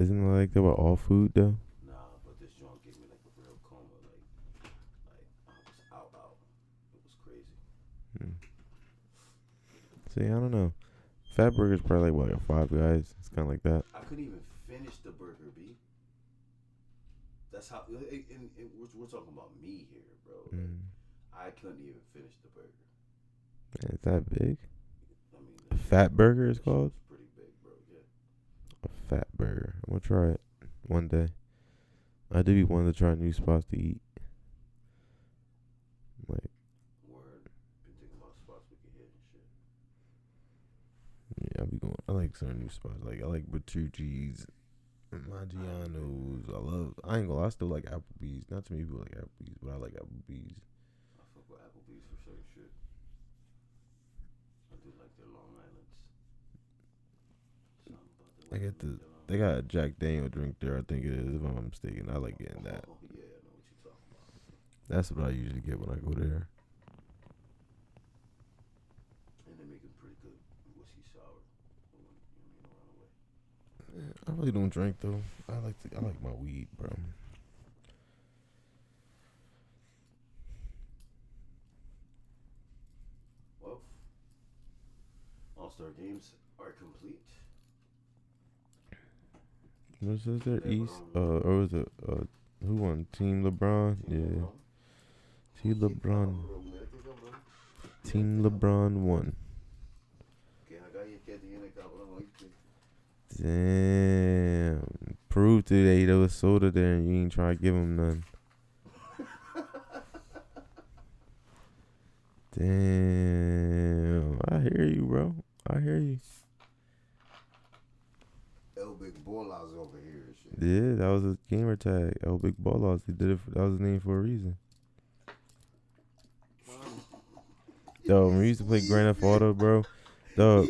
isn't it like that with all food though? Nah, but this joint gave me like a real coma. Like I was out. It was crazy. See, I don't know. Fat Burger's probably like what, like Five Guys. It's kind of like that. I couldn't even finish the burger, B. That's how. And we're talking about me here, bro. Like, I couldn't even finish the burger. Man, is that big? I mean, A Fat Burger is called? It's pretty big, bro. Yeah. A Fat Burger. I'm gonna try it one day. I do be wanting to try new spots to eat. Like, Word. Been thinking about spots we can hit and shit. yeah, I be going. I like some new spots. Like I like Bertucci's, Maggiano's. I ain't gonna lie, I still like Applebee's. Not too many people like Applebee's, but I like Applebee's. I fuck with Applebee's for certain shit. I do like their Long Islands. Something about I get they got a Jack Daniel drink there. I think it is, if I'm not mistaken. I like getting that. Oh yeah, I know what you're talking about. That's what I usually get when I go there. And they make it pretty good whiskey sour. Around the way. I really don't drink though. I like my weed, bro. Well, All-Star games are complete. What says there? East? Or was it? Who won? Team LeBron? Yeah. Team LeBron. Team LeBron won. Damn. Proved today there was soda there and you ain't try to give him none. Damn. I hear you, bro. I hear you. El Big Ballas over here and shit. Yeah, that was his gamer tag. El Big Ballas. He did it. That was his name for a reason. Dog, when we used to play Grand Theft Auto, bro. Dog,